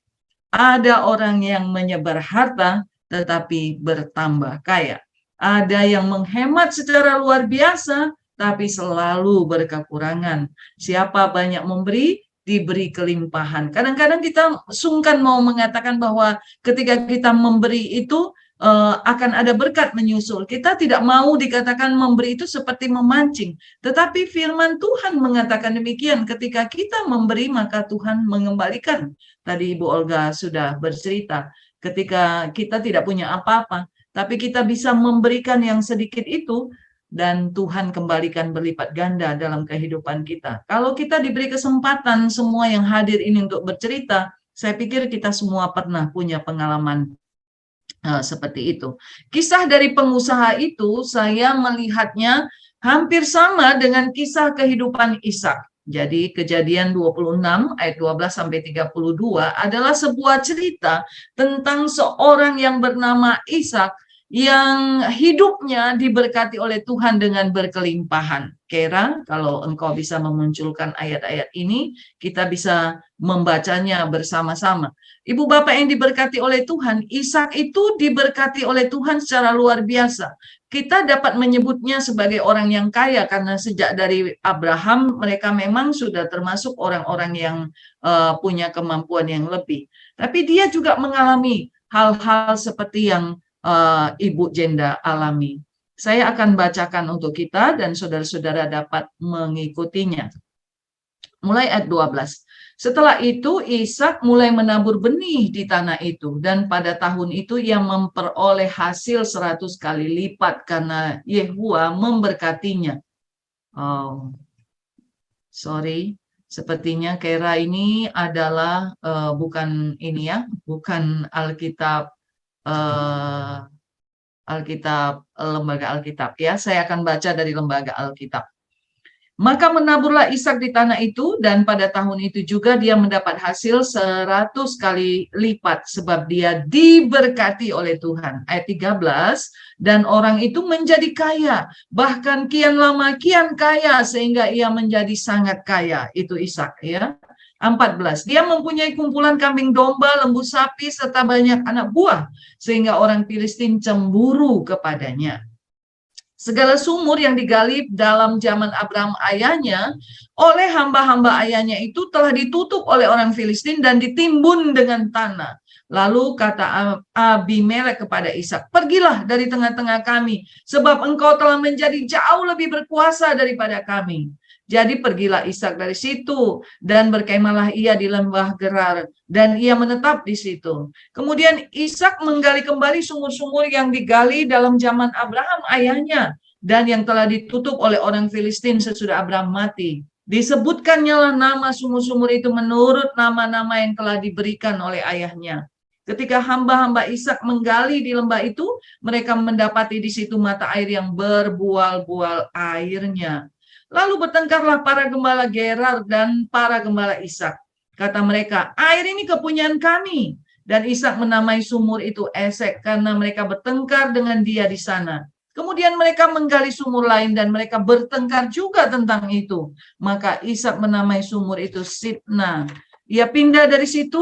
Ada orang yang menyebar harta, tetapi bertambah kaya. Ada yang menghemat secara luar biasa, tapi selalu berkekurangan. Siapa banyak memberi, diberi kelimpahan. Kadang-kadang kita sungkan mau mengatakan bahwa ketika kita memberi itu akan ada berkat menyusul. Kita tidak mau dikatakan memberi itu seperti memancing. Tetapi firman Tuhan mengatakan demikian. Ketika kita memberi, maka Tuhan mengembalikan. Tadi Ibu Olga sudah bercerita. Ketika kita tidak punya apa-apa, tapi kita bisa memberikan yang sedikit itu, dan Tuhan kembalikan berlipat ganda dalam kehidupan kita. Kalau kita diberi kesempatan semua yang hadir ini untuk bercerita, saya pikir kita semua pernah punya pengalaman seperti itu. Kisah dari pengusaha itu saya melihatnya hampir sama dengan kisah kehidupan Ishak. Jadi Kejadian 26 ayat 12 sampai 32 adalah sebuah cerita tentang seorang yang bernama Ishak yang hidupnya diberkati oleh Tuhan dengan berkelimpahan. Kera, kalau engkau bisa memunculkan ayat-ayat ini, kita bisa membacanya bersama-sama. Ibu Bapak yang diberkati oleh Tuhan, Ishak itu diberkati oleh Tuhan secara luar biasa. Kita dapat menyebutnya sebagai orang yang kaya karena sejak dari Abraham mereka memang sudah termasuk orang-orang yang punya kemampuan yang lebih. Tapi dia juga mengalami hal-hal seperti yang Ibu Jenda alami. Saya akan bacakan untuk kita dan saudara-saudara dapat mengikutinya. Mulai ayat 12. Setelah itu Ishak mulai menabur benih di tanah itu, dan pada tahun itu ia memperoleh hasil 100 kali lipat karena Yehuwa memberkatinya. Sepertinya Kera ini adalah bukan ini ya, bukan Alkitab Lembaga Alkitab ya. Saya akan baca dari Lembaga Alkitab. Maka menaburlah Ishak di tanah itu, dan pada tahun itu juga dia mendapat hasil 100 kali lipat, sebab dia diberkati oleh Tuhan. Ayat 13, dan orang itu menjadi kaya, bahkan kian lama kian kaya, sehingga ia menjadi sangat kaya. Itu Ishak, ya. 14, dia mempunyai kumpulan kambing domba, lembu sapi, serta banyak anak buah, sehingga orang Filistin cemburu kepadanya. Segala sumur yang digali dalam zaman Abraham ayahnya oleh hamba-hamba ayahnya itu telah ditutup oleh orang Filistin dan ditimbun dengan tanah. Lalu kata Abimelek kepada Ishak, pergilah dari tengah-tengah kami, sebab engkau telah menjadi jauh lebih berkuasa daripada kami. Jadi pergilah Ishak dari situ, dan berkemahlah ia di lembah Gerar, dan ia menetap di situ. Kemudian Ishak menggali kembali sumur-sumur yang digali dalam zaman Abraham ayahnya, dan yang telah ditutup oleh orang Filistin sesudah Abraham mati. Disebutkannya lah nama sumur-sumur itu menurut nama-nama yang telah diberikan oleh ayahnya. Ketika hamba-hamba Ishak menggali di lembah itu, mereka mendapati di situ mata air yang berbual-bual airnya. Lalu bertengkarlah para gembala Gerar dan para gembala Ishak. Kata mereka, air ini kepunyaan kami. Dan Ishak menamai sumur itu Esek, karena mereka bertengkar dengan dia di sana. Kemudian mereka menggali sumur lain dan mereka bertengkar juga tentang itu. Maka Ishak menamai sumur itu Sitna. Ia pindah dari situ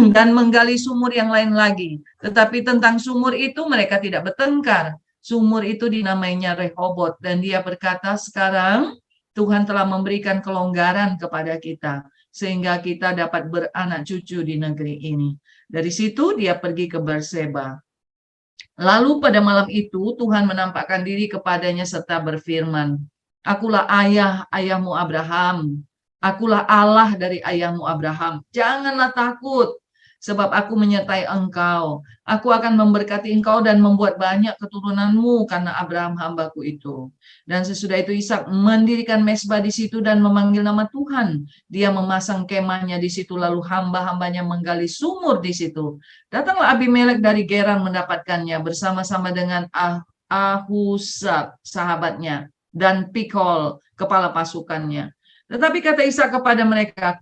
dan menggali sumur yang lain lagi. Tetapi tentang sumur itu mereka tidak bertengkar. Sumur itu dinamainya Rehobot, dan dia berkata, sekarang Tuhan telah memberikan kelonggaran kepada kita, sehingga kita dapat beranak cucu di negeri ini. Dari situ dia pergi ke Berseba. Lalu pada malam itu Tuhan menampakkan diri kepadanya serta berfirman, akulah ayahmu Abraham, akulah Allah dari ayahmu Abraham. Janganlah takut, sebab aku menyertai engkau. Aku akan memberkati engkau dan membuat banyak keturunanmu karena Abraham hambaku itu. Dan sesudah itu Ishak mendirikan mezbah di situ dan memanggil nama Tuhan. Dia memasang kemahnya di situ, lalu hamba-hambanya menggali sumur di situ. Datanglah Abimelek dari Gerar mendapatkannya bersama-sama dengan Ahuzat sahabatnya dan Pikol kepala pasukannya. Tetapi kata Ishak kepada mereka,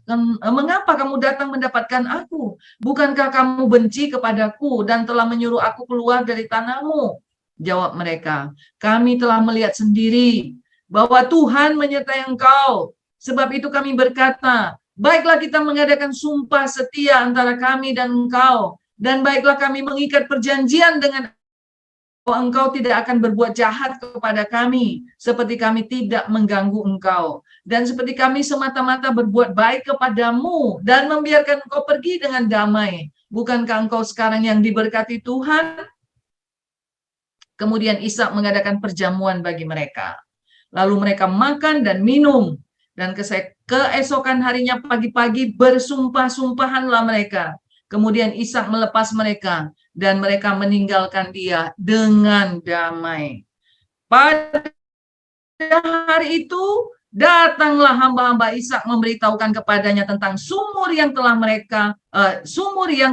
mengapa kamu datang mendapatkan aku? Bukankah kamu benci kepadaku dan telah menyuruh aku keluar dari tanahmu? Jawab mereka, kami telah melihat sendiri bahwa Tuhan menyertai engkau. Sebab itu kami berkata, baiklah kita mengadakan sumpah setia antara kami dan engkau. Dan baiklah kami mengikat perjanjian dengan engkau tidak akan berbuat jahat kepada kami, seperti kami tidak mengganggu engkau. Dan seperti kami semata-mata berbuat baik kepadamu dan membiarkan engkau pergi dengan damai. Bukankah engkau sekarang yang diberkati Tuhan? Kemudian Ishak mengadakan perjamuan bagi mereka. Lalu mereka makan dan minum. Dan keesokan harinya pagi-pagi bersumpah-sumpahanlah mereka. Kemudian Ishak melepas mereka dan mereka meninggalkan dia dengan damai. Pada hari itu datanglah hamba-hamba Ishak memberitahukan kepadanya tentang sumur yang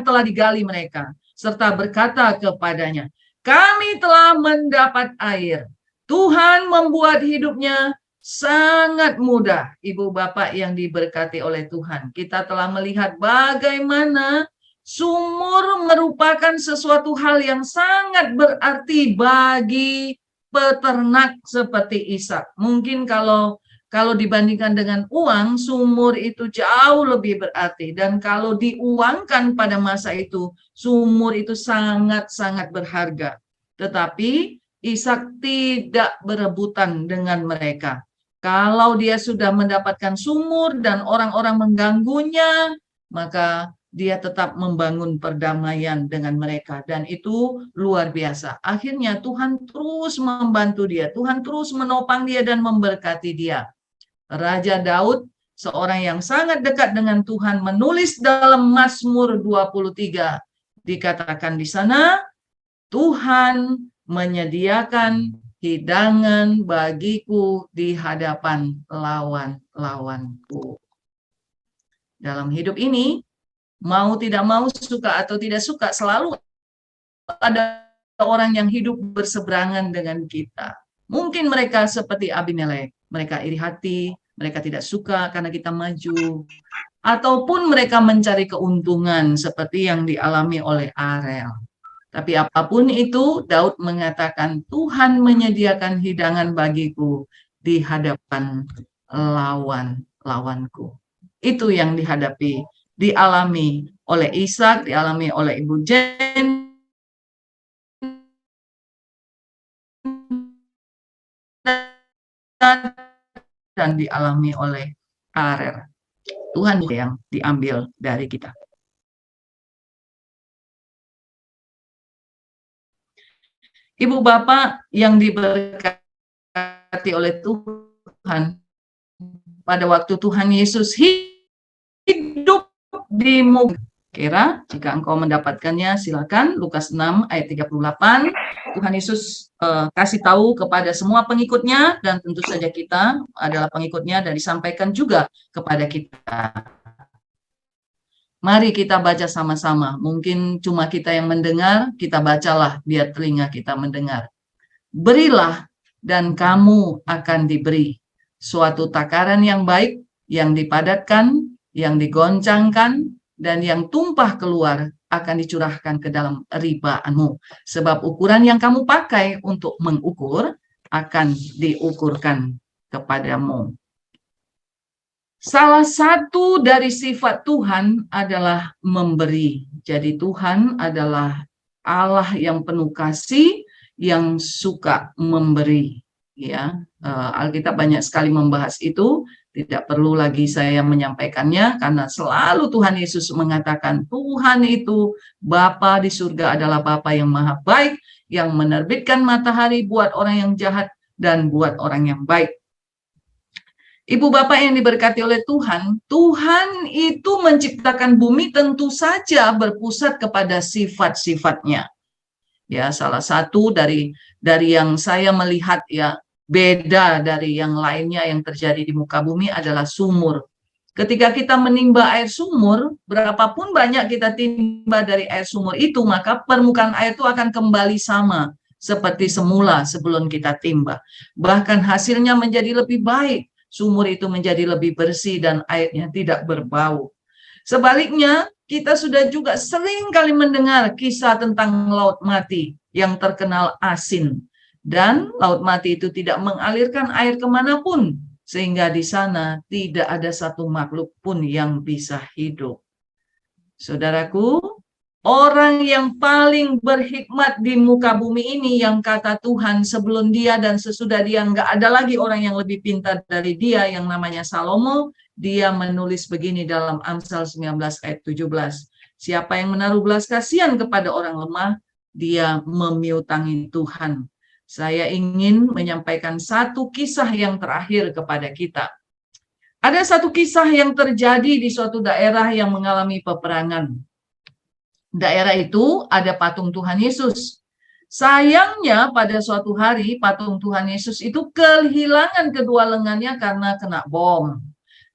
telah digali mereka, serta berkata kepadanya, kami telah mendapat air. Tuhan membuat hidupnya sangat mudah. Ibu bapak yang diberkati oleh Tuhan, kita telah melihat bagaimana sumur merupakan sesuatu hal yang sangat berarti bagi peternak seperti Ishak. Mungkin kalau dibandingkan dengan uang, sumur itu jauh lebih berarti. Dan kalau diuangkan pada masa itu, sumur itu sangat-sangat berharga. Tetapi Ishak tidak berebutan dengan mereka. Kalau dia sudah mendapatkan sumur dan orang-orang mengganggunya, maka dia tetap membangun perdamaian dengan mereka. Dan itu luar biasa. Akhirnya Tuhan terus membantu dia. Tuhan terus menopang dia dan memberkati dia. Raja Daud, seorang yang sangat dekat dengan Tuhan, menulis dalam Mazmur 23. Dikatakan di sana, Tuhan menyediakan hidangan bagiku di hadapan lawan-lawanku. Dalam hidup ini, mau tidak mau, suka atau tidak suka, selalu ada orang yang hidup berseberangan dengan kita. Mungkin mereka seperti Abimelek, mereka iri hati, mereka tidak suka karena kita maju, ataupun mereka mencari keuntungan seperti yang dialami oleh Arel. Tapi apapun itu, Daud mengatakan, Tuhan menyediakan hidangan bagiku di hadapan lawan-lawanku. Itu yang dialami oleh Ishak, dialami oleh Ibu Jen, dan dialami oleh Arel. Tuhan yang diambil dari kita. Ibu Bapak yang diberkati oleh Tuhan, pada waktu Tuhan Yesus hidup di muka, kira jika engkau mendapatkannya silakan, Lukas 6 ayat 38. Tuhan Yesus kasih tahu kepada semua pengikutnya, dan tentu saja kita adalah pengikutnya, dan disampaikan juga kepada kita. Mari kita baca sama-sama. Mungkin cuma kita yang mendengar, kita bacalah biar telinga kita mendengar. Berilah dan kamu akan diberi suatu takaran yang baik, yang dipadatkan, yang digoncangkan, dan yang tumpah keluar akan dicurahkan ke dalam ribaanmu. Sebab ukuran yang kamu pakai untuk mengukur akan diukurkan kepadamu. Salah satu dari sifat Tuhan adalah memberi. Jadi Tuhan adalah Allah yang penuh kasih, yang suka memberi. Ya, Alkitab banyak sekali membahas itu. Tidak perlu lagi saya menyampaikannya, karena selalu Tuhan Yesus mengatakan Tuhan itu Bapa di surga adalah Bapa yang maha baik, yang menerbitkan matahari buat orang yang jahat dan buat orang yang baik. Ibu Bapak yang diberkati oleh Tuhan, Tuhan itu menciptakan bumi tentu saja berpusat kepada sifat-sifatnya. Ya, salah satu dari yang saya melihat ya beda dari yang lainnya yang terjadi di muka bumi adalah sumur. Ketika kita menimba air sumur, berapapun banyak kita timba dari air sumur itu, maka permukaan air itu akan kembali sama seperti semula sebelum kita timba. Bahkan hasilnya menjadi lebih baik. Sumur itu menjadi lebih bersih dan airnya tidak berbau. Sebaliknya, kita sudah juga sering kali mendengar kisah tentang laut mati yang terkenal asin. Dan laut mati itu tidak mengalirkan air kemanapun, sehingga di sana tidak ada satu makhluk pun yang bisa hidup. Saudaraku, orang yang paling berhikmat di muka bumi ini, yang kata Tuhan sebelum dia dan sesudah dia nggak ada lagi orang yang lebih pintar dari dia, yang namanya Salomo, dia menulis begini dalam Amsal 19 ayat 17. Siapa yang menaruh belas kasihan kepada orang lemah, dia memiutangi Tuhan. Saya ingin menyampaikan satu kisah yang terakhir kepada kita. Ada satu kisah yang terjadi di suatu daerah yang mengalami peperangan. Daerah itu ada patung Tuhan Yesus. Sayangnya pada suatu hari patung Tuhan Yesus itu kehilangan kedua lengannya karena kena bom.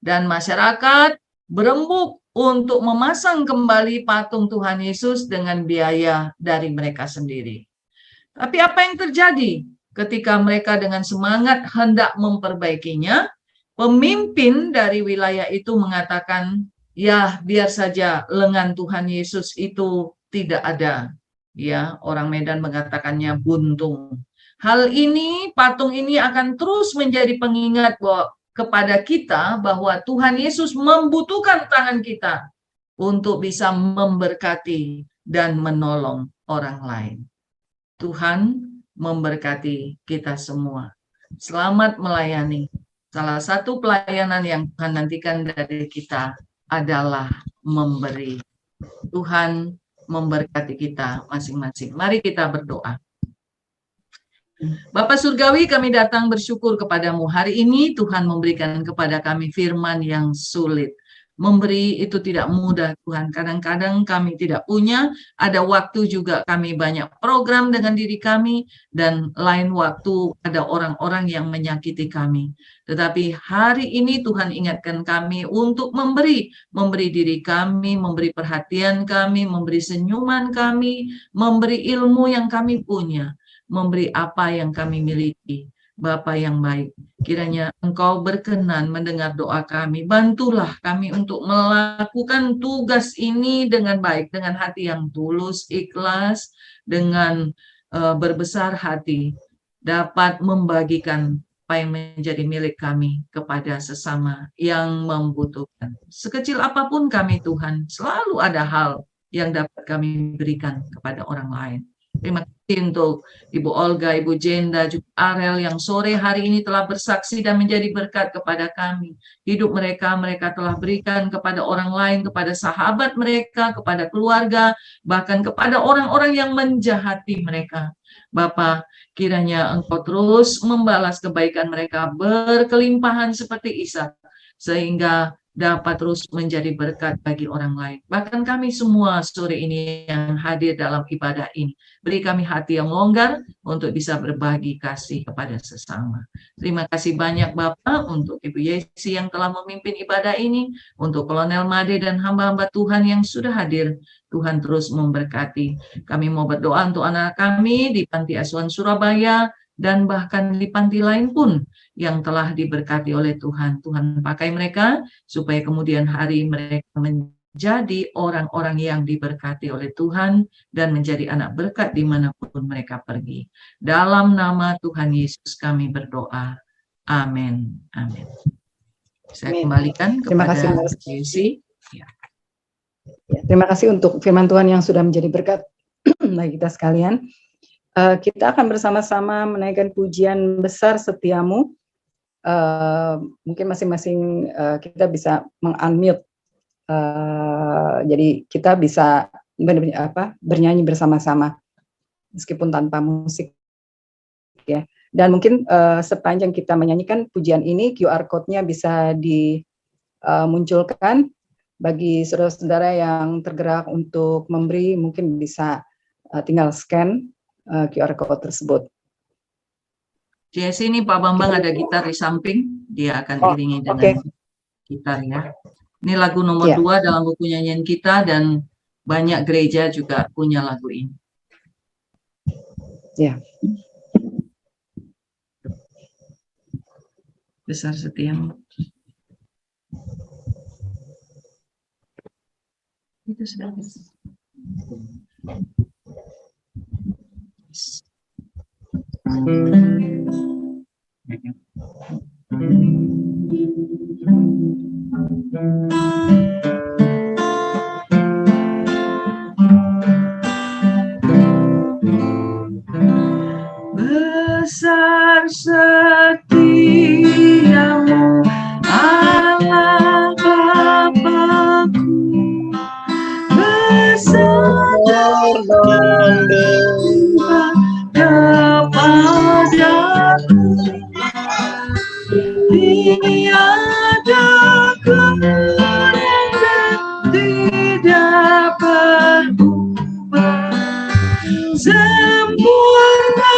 Dan masyarakat berembuk untuk memasang kembali patung Tuhan Yesus dengan biaya dari mereka sendiri. Tapi apa yang terjadi ketika mereka dengan semangat hendak memperbaikinya? Pemimpin dari wilayah itu mengatakan, ya biar saja lengan Tuhan Yesus itu tidak ada. Ya, orang Medan mengatakannya buntung. Hal ini, patung ini akan terus menjadi pengingat kepada kita bahwa Tuhan Yesus membutuhkan tangan kita untuk bisa memberkati dan menolong orang lain. Tuhan memberkati kita semua. Selamat melayani. Salah satu pelayanan yang Tuhan nantikan dari kita adalah memberi. Tuhan memberkati kita masing-masing. Mari kita berdoa. Bapa Surgawi, kami datang bersyukur kepadamu. Hari ini Tuhan memberikan kepada kami firman yang sulit. Memberi itu tidak mudah, Tuhan. Kadang-kadang kami tidak punya, ada waktu juga kami banyak program dengan diri kami, dan lain waktu ada orang-orang yang menyakiti kami. Tetapi hari ini Tuhan ingatkan kami untuk memberi diri kami, memberi perhatian kami, memberi senyuman kami, memberi ilmu yang kami punya, memberi apa yang kami miliki. Bapa yang baik, kiranya Engkau berkenan mendengar doa kami. Bantulah kami untuk melakukan tugas ini dengan baik, dengan hati yang tulus, ikhlas, dengan berbesar hati, dapat membagikan apa yang menjadi milik kami kepada sesama yang membutuhkan. Sekecil apapun kami, Tuhan, selalu ada hal yang dapat kami berikan kepada orang lain. Terima kasih untuk Ibu Olga, Ibu Jenda, juga Arel yang sore hari ini telah bersaksi dan menjadi berkat kepada kami. Hidup mereka telah berikan kepada orang lain, kepada sahabat mereka, kepada keluarga, bahkan kepada orang-orang yang menjahati mereka. Bapa, kiranya Engkau terus membalas kebaikan mereka berkelimpahan seperti Ishak, sehingga dapat terus menjadi berkat bagi orang lain. Bahkan kami semua sore ini yang hadir dalam ibadah ini, beri kami hati yang longgar untuk bisa berbagi kasih kepada sesama. Terima kasih banyak Bapak untuk Ibu Yesi yang telah memimpin ibadah ini, untuk Kolonel Made dan hamba-hamba Tuhan yang sudah hadir. Tuhan terus memberkati. Kami mau berdoa untuk anak kami di Panti Asuhan Surabaya, dan bahkan di panti lain pun yang telah diberkati oleh Tuhan. Tuhan pakai mereka supaya kemudian hari mereka menjadi orang-orang yang diberkati oleh Tuhan dan menjadi anak berkat dimanapun mereka pergi. Dalam nama Tuhan Yesus kami berdoa. Amin. Amin. Saya kembalikan kepada Yesi. Ya. Terima kasih untuk firman Tuhan yang sudah menjadi berkat bagi kita sekalian. Kita akan bersama-sama menaikkan pujian besar setiamu. Mungkin masing-masing kita bisa meng-unmute, jadi kita bisa bernyanyi bersama-sama meskipun tanpa musik, ya. Dan mungkin sepanjang kita menyanyikan pujian ini, QR code-nya bisa dimunculkan bagi saudara-saudara yang tergerak untuk memberi, mungkin bisa tinggal scan QR code tersebut. Di sini Pak Bambang ada gitar di samping, dia akan iringi dengan gitar ya. Ini lagu nomor 2 dalam buku nyanyian kita, dan banyak gereja juga punya lagu ini. Ya. Besar setiamu. Itu sudah. Besar setiamu Allah Bapakku, besar kepadaku, tiada kemuliaan tidak berubah, sempurna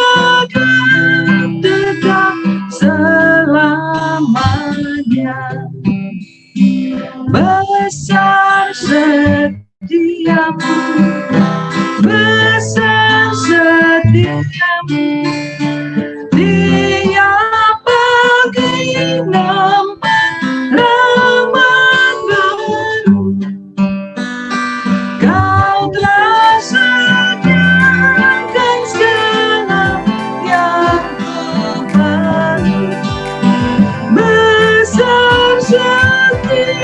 dan tetap selamanya. Besar setiamu, besar setiamu, Dia bagi nampak rahmat baru. Kau telah sediakan segala yang ku perlu. Besar setiamu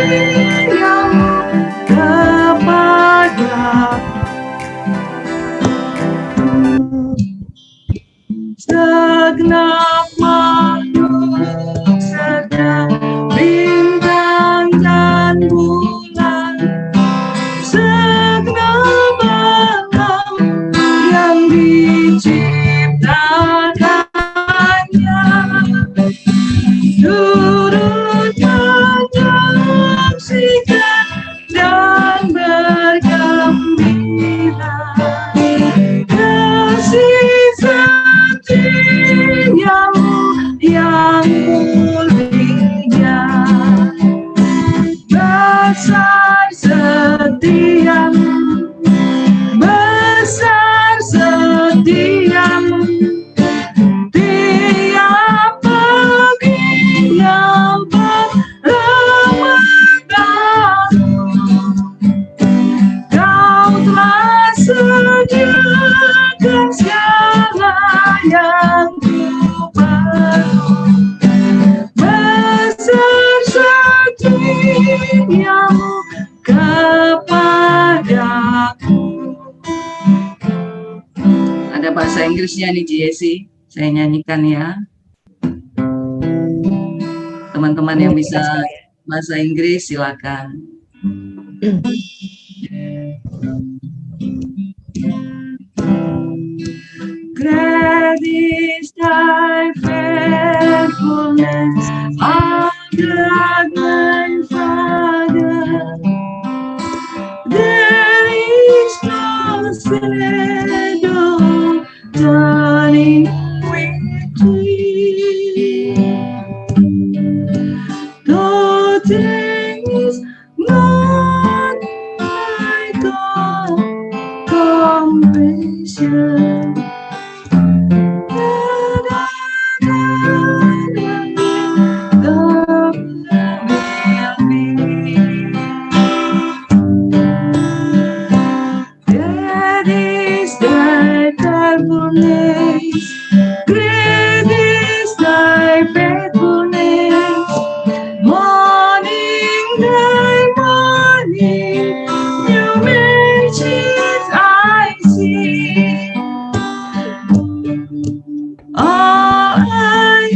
kepada segenap makhluk serta bintang dan bulan, segenap alam yang diciptakannya, turut menyaksikan dan bergembira. Kasih setiamu yang mulia, besar setiamu, besar setiamu. Ada bahasa Inggrisnya nih Jesse, saya nyanyikan ya. Teman-teman yang bisa bahasa Inggris silakan. Great is thy faithfulness, O God my Father. There is no shadow turning between. Though there is none like God, compassion. That is thy faithfulness, great is thy faithfulness. Morning by morning, new mercies I see. All I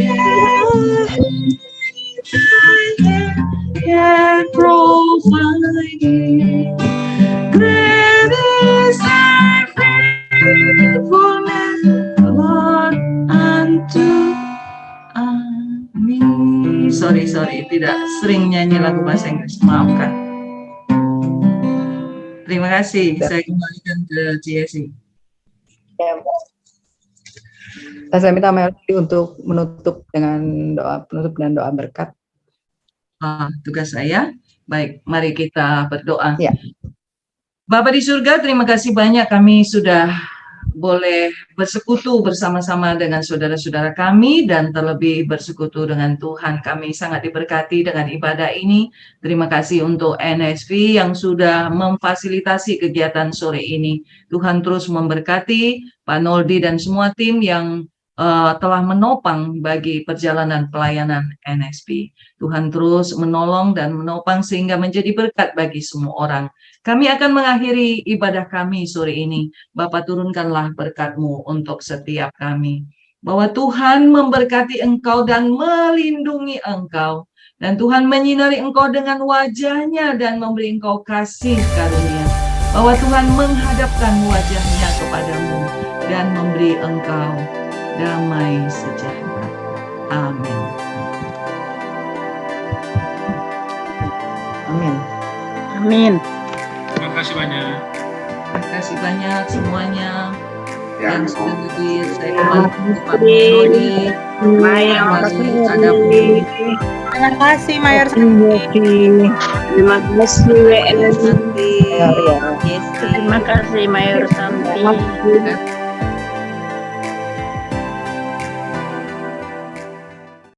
have provided. Great is thy faithfulness, Lord, unto me. Sorry, tidak sering nyanyi lagu bahasa Inggris, maafkan. Terima kasih, saya kembalikan ke Jesse. Saya minta Melody untuk menutup dengan doa penutup dan doa berkat. Tugas saya. Baik, mari kita berdoa. Ya. Bapa di surga, terima kasih banyak kami sudah boleh bersekutu bersama-sama dengan saudara-saudara kami dan terlebih bersekutu dengan Tuhan. Kami sangat diberkati dengan ibadah ini. Terima kasih untuk NSP yang sudah memfasilitasi kegiatan sore ini. Tuhan terus memberkati Pak Noldi dan semua tim yang telah menopang bagi perjalanan pelayanan NSP. Tuhan terus menolong dan menopang sehingga menjadi berkat bagi semua orang. Kami akan mengakhiri ibadah kami sore ini. Bapa, turunkanlah berkat-Mu untuk setiap kami. Bahwa Tuhan memberkati engkau dan melindungi engkau. Dan Tuhan menyinari engkau dengan wajah-Nya dan memberi engkau kasih karunia. Bahwa Tuhan menghadapkan wajah-Nya kepadamu dan memberi engkau damai sejahtera. Amin. Amin. Amin. Terima kasih banyak. Terima kasih banyak semuanya yang sudah hadir. Saya kembali ke Pak Noldi. Terima kasih Mayor Santi. Terima kasih WN. Ya. Terima kasih Mayor Santi.